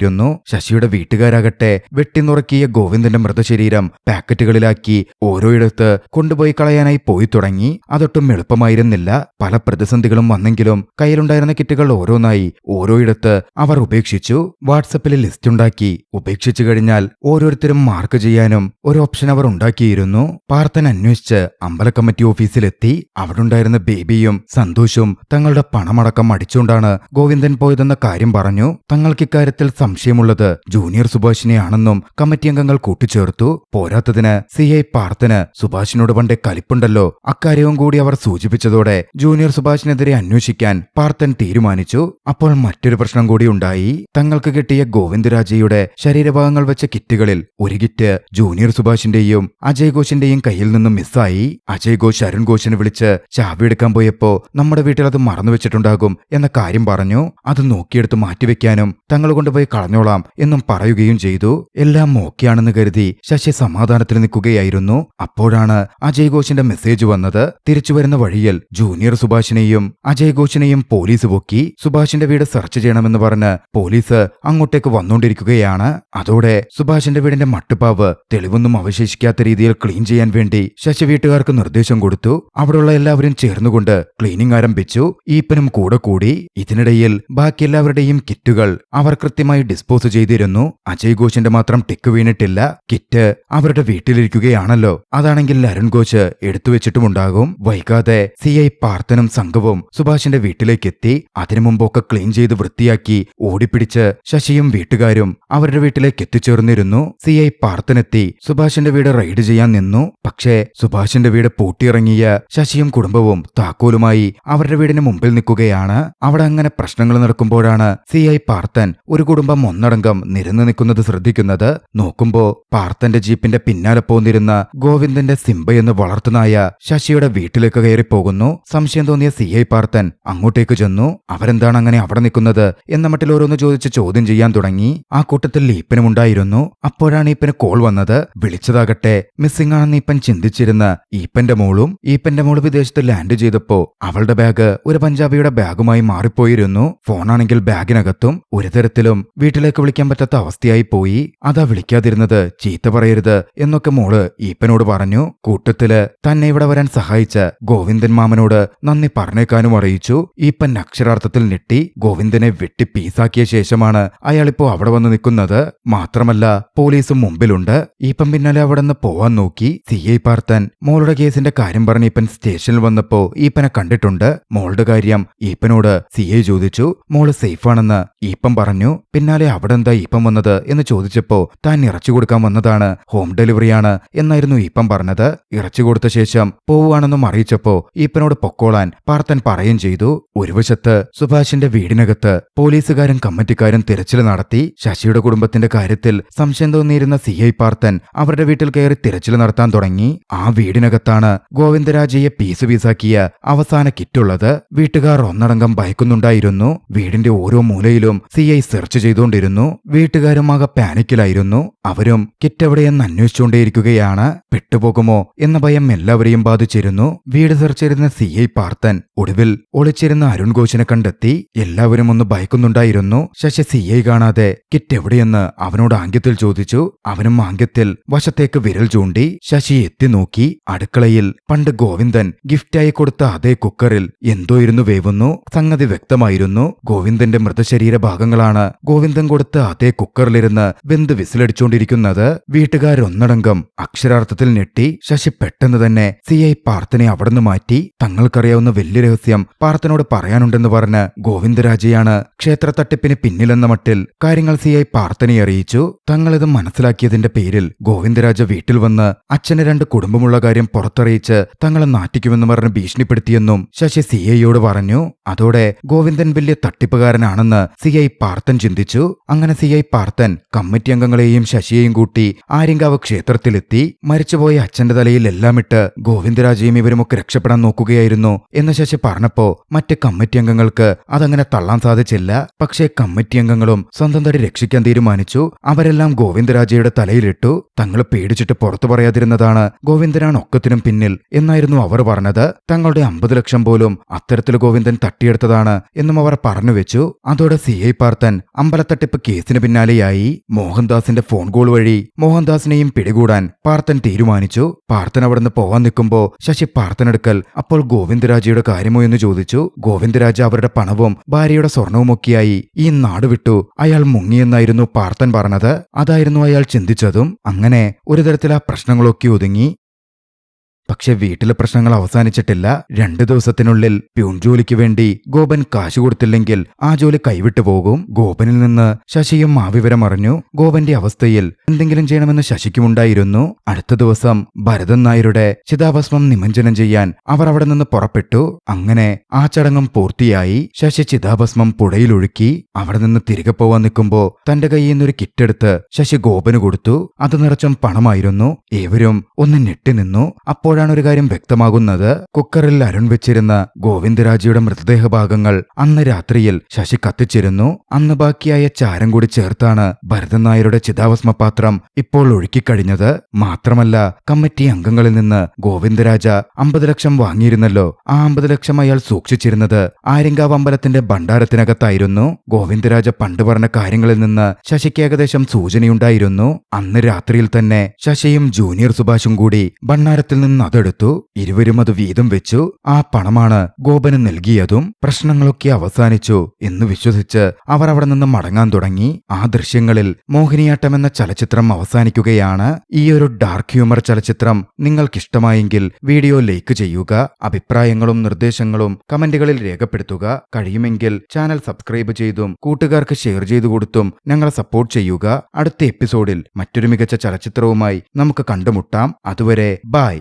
ശശിയുടെ വീട്ടുകാരാകട്ടെ വെട്ടിനുറക്കിയ ഗോവിന്ദന്റെ മൃതശരീരം പാക്കറ്റുകളിലാക്കി ഓരോയിടത്ത് കൊണ്ടുപോയി കളയാനായി പോയി തുടങ്ങി. അതൊട്ടും എളുപ്പമായിരുന്നില്ല. പല പ്രതിസന്ധികളും വന്നെങ്കിലും കയ്യിലുണ്ടായിരുന്ന കിറ്റുകൾ ഓരോന്നായി ഓരോയിടത്ത് അവർ ഉപേക്ഷിച്ചു. വാട്സപ്പിൽ ലിസ്റ്റ് ഉണ്ടാക്കി ഉപേക്ഷിച്ചു കഴിഞ്ഞാൽ ഓരോരുത്തരും മാർക്ക് ചെയ്യാനും ഒരു ഓപ്ഷൻ അവർ ഉണ്ടാക്കിയിരുന്നു. പാർത്തൻ അന്വേഷിച്ച് അമ്പല കമ്മിറ്റി ഓഫീസിലെത്തി. അവിടെ ഉണ്ടായിരുന്ന ബേബിയും സന്തോഷും തങ്ങളുടെ പണമടക്കം അടിച്ചുകൊണ്ടാണ് ഗോവിന്ദൻ പോയതെന്ന കാര്യം പറഞ്ഞു. തങ്ങൾക്ക് ഇക്കാര്യത്തിൽ സംശയമുള്ളത് ജൂനിയർ സുഭാഷിനെയാണെന്നും കമ്മിറ്റി അംഗങ്ങൾ കൂട്ടിച്ചേർത്തു. പോരാത്തതിന് CI പാർത്തന് സുഭാഷിനോട് പണ്ടേ കലിപ്പുണ്ടല്ലോ. അക്കാര്യവും കൂടി അവർ സൂചിപ്പിച്ചതോടെ ജൂനിയർ സുഭാഷിനെതിരെ അന്വേഷിക്കാൻ പാർത്തൻ തീരുമാനിച്ചു. അപ്പോൾ മറ്റൊരു പ്രശ്നം കൂടി ഉണ്ടായി. തങ്ങൾക്ക് കിട്ടിയ ഗോവിന്ദരാജയുടെ ശരീരഭാഗങ്ങൾ വെച്ച കിറ്റുകളിൽ ഒരു കിറ്റ് ജൂനിയർ സുഭാഷിന്റെയും അജയ് ഘോഷിന്റെയും കയ്യിൽ നിന്നും മിസ്സായി. അജയ് ഘോഷ് അരുൺ ഘോഷിനെ വിളിച്ച് ചാവിയെടുക്കാൻ പോയപ്പോ നമ്മുടെ വീട്ടിൽ അത് മറന്നുവെച്ചിട്ടുണ്ടാകും എന്ന കാര്യം പറഞ്ഞു. അത് നോക്കിയെടുത്ത് മാറ്റിവെക്കാനും തങ്ങൾ കൊണ്ടുപോയി കളഞ്ഞോളാം എന്നും പറയുകയും ചെയ്തു. എല്ലാം ഓക്കെയാണെന്ന് കരുതി ശശി സമാധാനത്തിൽ നിൽക്കുകയായിരുന്നു. അപ്പോഴാണ് അജയ് ഘോഷിന്റെ മെസ്സേജ് വന്നത്. തിരിച്ചുവരുന്ന വഴിയിൽ ജൂനിയർ സുഭാഷിനെയും അജയ് ഘോഷിനെയും പോലീസ് പൊക്കി. സുഭാഷിന്റെ വീട് സെർച്ച് ചെയ്യണമെന്ന് പറഞ്ഞ് പോലീസ് അങ്ങോട്ടേക്ക് വന്നുകൊണ്ടിരിക്കുകയാണ്. അതോടെ സുഭാഷിന്റെ വീടിന്റെ മട്ടുപ്പാവ് തെളിവൊന്നും അവശേഷിക്കാത്ത രീതിയിൽ ക്ലീൻ ചെയ്യാൻ വേണ്ടി ശശി വീട്ടുകാർക്ക് നിർദ്ദേശം കൊടുത്തു. അവിടെയുള്ള എല്ലാവരും ചേർന്നുകൊണ്ട് ക്ലീനിംഗ് ആരംഭിച്ചു. ഈപ്പനും കൂടെ കൂടി. ഇതിനിടയിൽ ബാക്കി എല്ലാവരുടെയും കിറ്റുകൾ അവർ കൃത്യമായി ഡിസ്പോസ് ചെയ്തിരുന്നു. അജയ് ഘോഷിന്റെ മാത്രം ടിക്ക് വീണിട്ടില്ല. കിറ്റ് അവരുടെ വീട്ടിലിരിക്കുകയാണല്ലോ. അതാണെങ്കിൽ അരുൺ ഘോഷ് എടുത്തുവെച്ചിട്ടുമുണ്ടാകും. വൈകാതെ CI പാർത്തനും സംഘവും സുഭാഷിന്റെ വീട്ടിലേക്കെത്തി. അതിനു മുമ്പൊക്കെ ക്ലീൻ ചെയ്ത് വൃത്തിയാക്കി ഓടിപ്പിടിച്ച് ശശിയും വീട്ടുകാരും അവരുടെ വീട്ടിലേക്ക് എത്തിച്ചേർന്നിരുന്നു. CI പാർത്തനെത്തി സുഭാഷിന്റെ വീട് റെയ്ഡ് ചെയ്യാൻ നിന്നു. പക്ഷേ സുഭാഷിന്റെ വീട് പൂട്ടിയിറങ്ങിയ ശശിയും കുടുംബവും താക്കോലുമായി അവരുടെ വീടിന് മുമ്പിൽ നിൽക്കുകയാണ്. അവിടെ അങ്ങനെ പ്രശ്നങ്ങൾ നടക്കുമ്പോഴാണ് CI പാർത്തൻ ഒരു കുടുംബം ഒന്നടങ്കം നിരന്നു നിൽക്കുന്നത് ശ്രദ്ധിക്കുന്നത്. നോക്കുമ്പോ പാർത്തന്റെ ജീപ്പിന്റെ പിന്നാലെ പോന്നിരുന്ന ഗോവിന്ദന്റെ സിംബയെന്ന് വളർത്തുനായ ശശിയുടെ വീട്ടിലേക്ക് കയറിപ്പോകുന്നു. സംശയം തോന്നിയ CI പാർത്തൻ അങ്ങോട്ടേക്ക് ചെന്നു. അവരെന്താണ് അങ്ങനെ അവിടെ നിൽക്കുന്നത് എന്ന മട്ടിൽ ഓരോന്ന് ചോദിച്ച് ചോദ്യം ചെയ്യാൻ തുടങ്ങി. ആ കൂട്ടത്തിൽ ഈപ്പനും ഉണ്ടായിരുന്നു. അപ്പോഴാണ് ഈപ്പന് കോൾ വന്നത്. വിളിച്ചതാകട്ടെ മിസ്സിംഗ് ആണെന്ന് ഈപ്പൻ ചിന്തിച്ചിരുന്ന ഈപ്പന്റെ മോള് വിദേശത്ത് ലാൻഡ് ചെയ്തപ്പോ അവളുടെ ബാഗ് ഒരു പഞ്ചാബിയുടെ ബാഗുമായി മാറിപ്പോയിരുന്നു. ഫോണാണെങ്കിൽ ബാഗിനകത്തും. ഒരു തരത്തിലും വീട്ടിലേക്ക് വിളിക്കാൻ പറ്റാത്ത അവസ്ഥയായി പോയി. അതാ വിളിക്കാതിരുന്നത്, ചീത്ത പറയരുത് എന്നൊക്കെ മോള് ഈപ്പനോട് പറഞ്ഞു. കൂട്ടത്തില് തന്നെ ഇവിടെ വരാൻ സഹായിച്ച ഗോവിന്ദൻ മാമനോട് നന്ദി പറഞ്ഞേക്കാനും അറിയിച്ചു. ഈപ്പൻ അക്ഷരാർത്ഥത്തിൽ ഞെട്ടി. ഗോവിന്ദനെ വെട്ടി പീസാക്കിയ ശേഷമാണ് അയാളിപ്പോ അവിടെ വന്ന് നിൽക്കുന്നത്. മാത്രമല്ല പോലീസും മുമ്പിലുണ്ട്. ഈപ്പൻ പിന്നാലെ അവിടെ നിന്ന് പോവാൻ നോക്കി. CI പാർത്തൻ മോളുടെ കേസിന്റെ കാര്യം പറഞ്ഞ് ഈപ്പൻ സ്റ്റേഷനിൽ വന്നപ്പോ ഈപ്പനെ കണ്ടിട്ടുണ്ട്. മോളുടെ കാര്യം ഈപ്പനോട് CI ചോദിച്ചു. മോള് സേഫാണെന്ന് ഈപ്പൻ പറഞ്ഞു. പിന്നെ പിന്നാലെ അവിടെ എന്താ ഈപ്പം വന്നത് എന്ന് ചോദിച്ചപ്പോ താൻ ഇറച്ചി കൊടുക്കാൻ വന്നതാണ്, ഹോം ഡെലിവറിയാണ് എന്നായിരുന്നു ഈപ്പം പറഞ്ഞത്. ഇറച്ചി കൊടുത്ത ശേഷം പോവുകയാണെന്നും അറിയിച്ചപ്പോ ഈപ്പനോട് പൊക്കോളാൻ പാർത്തൻ പറയുകയും ചെയ്തു. ഒരു വശത്ത് സുഭാഷിന്റെ വീടിനകത്ത് പോലീസുകാരും കമ്മിറ്റിക്കാരും തിരച്ചിൽ നടത്തി. ശശിയുടെ കുടുംബത്തിന്റെ കാര്യത്തിൽ സംശയം തോന്നിയിരുന്ന CI പാർത്തൻ അവരുടെ വീട്ടിൽ കയറി തിരച്ചിൽ നടത്താൻ തുടങ്ങി. ആ വീടിനകത്താണ് ഗോവിന്ദരാജയെ പീസാക്കിയ അവസാന കിറ്റുള്ളത്. വീട്ടുകാർ ഒന്നടങ്കം ഭയക്കുന്നുണ്ടായിരുന്നു. വീടിന്റെ ഓരോ മൂലയിലും CI സെർച്ച് ചെയ്തുകൊണ്ടിരുന്നു. വീട്ടുകാരും ആകെ പാനിക്കിലായിരുന്നു. അവരും കിറ്റ് എവിടെയെന്ന് അന്വേഷിച്ചുകൊണ്ടേയിരിക്കുകയാണ്. പെട്ടുപോകുമോ എന്ന ഭയം എല്ലാവരെയും ബാധിച്ചിരുന്നു. വീട് സെർച്ച് ചെയ്തിരുന്ന CI പാർത്തൻ ഒടുവിൽ ഒളിച്ചിരുന്ന അരുൺ ഘോഷിനെ കണ്ടെത്തി. എല്ലാവരും ഒന്ന് ഭയക്കുന്നുണ്ടായിരുന്നു. ശശി CI കാണാതെ കിറ്റ് എവിടെയെന്ന് അവനോട് ആംഗ്യത്തിൽ ചോദിച്ചു. അവനും ആംഗ്യത്തിൽ വശത്തേക്ക് വിരൽ ചൂണ്ടി. ശശി എത്തി നോക്കി. അടുക്കളയിൽ പണ്ട് ഗോവിന്ദൻ ഗിഫ്റ്റായി കൊടുത്ത അതേ കുക്കറിൽ എന്തോ ഇരുന്നു വേവുന്നു. സംഗതി വ്യക്തമായിരുന്നു. ഗോവിന്ദന്റെ മൃതശരീര ഭാഗങ്ങളാണ് ഗോവിന്ദൻ കൊടുത്ത അതേ കുക്കറിലിരുന്ന് വെന്ത് വിസിലടിച്ചുകൊണ്ടിരിക്കുന്നത്. വീട്ടുകാരൊന്നടങ്കം അക്ഷരാർത്ഥത്തിൽ ഞെട്ടി. ശശി പെട്ടെന്ന് തന്നെ CI പാർത്തനെ അവിടുന്ന് മാറ്റി. തങ്ങൾക്കറിയാവുന്ന വലിയ രഹസ്യം പാർത്തനോട് പറയാനുണ്ടെന്ന് പറഞ്ഞ് ഗോവിന്ദരാജയാണ് ക്ഷേത്ര തട്ടിപ്പിന് പിന്നിലെന്ന മട്ടിൽ കാര്യങ്ങൾ CI പാർത്തനെ അറിയിച്ചു. തങ്ങളിത് മനസ്സിലാക്കിയതിന്റെ പേരിൽ ഗോവിന്ദരാജ വീട്ടിൽ വന്ന് അച്ഛന് 2 കുടുംബമുള്ള കാര്യം പുറത്തറിയിച്ച് തങ്ങളെ നാട്ടിക്കുമെന്ന് പറഞ്ഞ് ഭീഷണിപ്പെടുത്തിയെന്നും ശശി CIയോട് പറഞ്ഞു. അതോടെ ഗോവിന്ദൻ വലിയ തട്ടിപ്പുകാരനാണെന്ന് CI പാർത്തൻ ചിന്തിച്ചു. അങ്ങനെ CI പാർത്തൻ കമ്മിറ്റി അംഗങ്ങളെയും ശശിയെയും കൂട്ടി ആര്യങ്കാവ് ക്ഷേത്രത്തിലെത്തി. മരിച്ചുപോയ അച്ഛന്റെ തലയിൽ എല്ലാമിട്ട് ഗോവിന്ദരാജയും ഇവരുമൊക്കെ രക്ഷപ്പെടാൻ നോക്കുകയായിരുന്നു എന്ന് ശശി പറഞ്ഞപ്പോ മറ്റ് കമ്മിറ്റി അംഗങ്ങൾക്ക് അതങ്ങനെ തള്ളാൻ സാധിച്ചില്ല. പക്ഷേ കമ്മിറ്റി അംഗങ്ങളും സ്വന്തം തടി രക്ഷിക്കാൻ തീരുമാനിച്ചു. അവരെല്ലാം ഗോവിന്ദരാജയുടെ തലയിലിട്ടു. തങ്ങൾ പേടിച്ചിട്ട് പുറത്തു പറയാതിരുന്നതാണ് ഗോവിന്ദനാണ് ഒക്കത്തിനും പിന്നിൽ എന്നായിരുന്നു അവർ പറഞ്ഞത്. തങ്ങളുടെ 50 ലക്ഷം പോലും അത്തരത്തിൽ ഗോവിന്ദൻ തട്ടിയെടുത്തതാണ് എന്നും അവർ പറഞ്ഞുവെച്ചു. അതോടെ CI പാർത്തൻ അമ്പലത്തട്ടിപ്പ് കേസിന് പിന്നാലെയായി. മോഹൻദാസിന്റെ ഫോൺ കോൾ വഴി മോഹൻദാസിനെയും പിടികൂടാൻ പാർത്തൻ തീരുമാനിച്ചു. പാർത്തൻ അവിടുന്ന് പോവാൻ നിൽക്കുമ്പോ ശശി പാർത്തനെടുക്കൽ അപ്പോൾ ഗോവിന്ദരാജയുടെ കാര്യമോ എന്ന് ചോദിച്ചു. ഗോവിന്ദരാജ അവരുടെ പണവും ഭാര്യയുടെ സ്വർണവുമൊക്കെയായി ഈ നാട് വിട്ടു അയാൾ മുങ്ങിയെന്നായിരുന്നു പാർത്തൻ പറഞ്ഞത്. അതായിരുന്നു അയാൾ ചിന്തിച്ചതും. അങ്ങനെ ഒരു തരത്തിൽ ആ പ്രശ്നങ്ങളൊക്കെ ഒതുങ്ങി. പക്ഷെ വീട്ടിലെ പ്രശ്നങ്ങൾ അവസാനിച്ചിട്ടില്ല. 2 ദിവസത്തിനുള്ളിൽ പ്യൂൺ ജോലിക്ക് വേണ്ടി ഗോപൻ കാശ് കൊടുത്തില്ലെങ്കിൽ ആ ജോലി കൈവിട്ടു പോകും. ഗോപനിൽ നിന്ന് ശശിയും ആ വിവരം അറിഞ്ഞു. ഗോപന്റെ അവസ്ഥയിൽ എന്തെങ്കിലും ചെയ്യണമെന്ന് ശശിക്കുമുണ്ടായിരുന്നു. അടുത്ത ദിവസം ഭരതൻ നായരുടെ ചിതാഭസ്മം നിമഞ്ജനം ചെയ്യാൻ അവർ അവിടെ നിന്ന് പുറപ്പെട്ടു. അങ്ങനെ ആ ചടങ്ങും പൂർത്തിയായി. ശശി ചിതാഭസ്മം പുഴയിലൊഴുക്കി. അവിടെ നിന്ന് തിരികെ പോവാൻ നിൽക്കുമ്പോ തന്റെ കയ്യിൽ നിന്നൊരു കിറ്റെടുത്ത് ശശി ഗോപന് കൊടുത്തു. അത് നിറച്ചും പണമായിരുന്നു. ഏവരും ഒന്ന് ഞെട്ടിനിന്നു. അപ്പോഴാണ് ഒരു കാര്യം വ്യക്തമാകുന്നത്. കുക്കറിൽ അരുൺ വെച്ചിരുന്ന ഗോവിന്ദരാജയുടെ മൃതദേഹഭാഗങ്ങൾ അന്ന് രാത്രിയിൽ ശശി കത്തിച്ചിരുന്നു. അന്ന് ബാക്കിയായ ചാരം കൂടി ചേർത്താണ് ഭരതൻ നായരുടെ ചിതാഭസ്മപാത്രം ഇപ്പോൾ ഒഴുക്കിക്കഴിഞ്ഞത്. മാത്രമല്ല കമ്മിറ്റി അംഗങ്ങളിൽ നിന്ന് ഗോവിന്ദരാജ 50 ലക്ഷം വാങ്ങിയിരുന്നല്ലോ. ആ 50 ലക്ഷം അയാൾ സൂക്ഷിച്ചിരുന്നത് ആര്യങ്കാവ് അമ്പലത്തിന്റെ ഭണ്ഡാരത്തിനകത്തായിരുന്നു. ഗോവിന്ദരാജ പണ്ട് പറഞ്ഞ കാര്യങ്ങളിൽ നിന്ന് ശശിക്ക് ഏകദേശം സൂചനയുണ്ടായിരുന്നു. അന്ന് രാത്രിയിൽ തന്നെ ശശിയും ജൂനിയർ സുഭാഷും കൂടി ഭണ്ഡാരത്തിൽ നിന്ന് അതെടുത്തു. ഇരുവരും അത് വീതം വെച്ചു. ആ പണമാണ് ഗോപന് നൽകിയതും. പ്രശ്നങ്ങളൊക്കെ അവസാനിച്ചു എന്ന് വിശ്വസിച്ച് അവർ അവിടെ നിന്ന് മടങ്ങാൻ തുടങ്ങി. ആ ദൃശ്യങ്ങളിൽ മോഹിനിയാട്ടം എന്ന ചലച്ചിത്രം അവസാനിക്കുകയാണ്. ഈ ഒരു ഡാർക്ക് ഹ്യൂമർ ചലച്ചിത്രം നിങ്ങൾക്കിഷ്ടമായെങ്കിൽ വീഡിയോ ലൈക്ക് ചെയ്യുക. അഭിപ്രായങ്ങളും നിർദ്ദേശങ്ങളും കമന്റുകളിൽ രേഖപ്പെടുത്തുക. കഴിയുമെങ്കിൽ ചാനൽ സബ്സ്ക്രൈബ് ചെയ്തും കൂട്ടുകാർക്ക് ഷെയർ ചെയ്തു കൊടുത്തും ഞങ്ങളെ സപ്പോർട്ട് ചെയ്യുക. അടുത്ത എപ്പിസോഡിൽ മറ്റൊരു മികച്ച ചലച്ചിത്രവുമായി നമുക്ക് കണ്ടുമുട്ടാം. അതുവരെ ബൈ.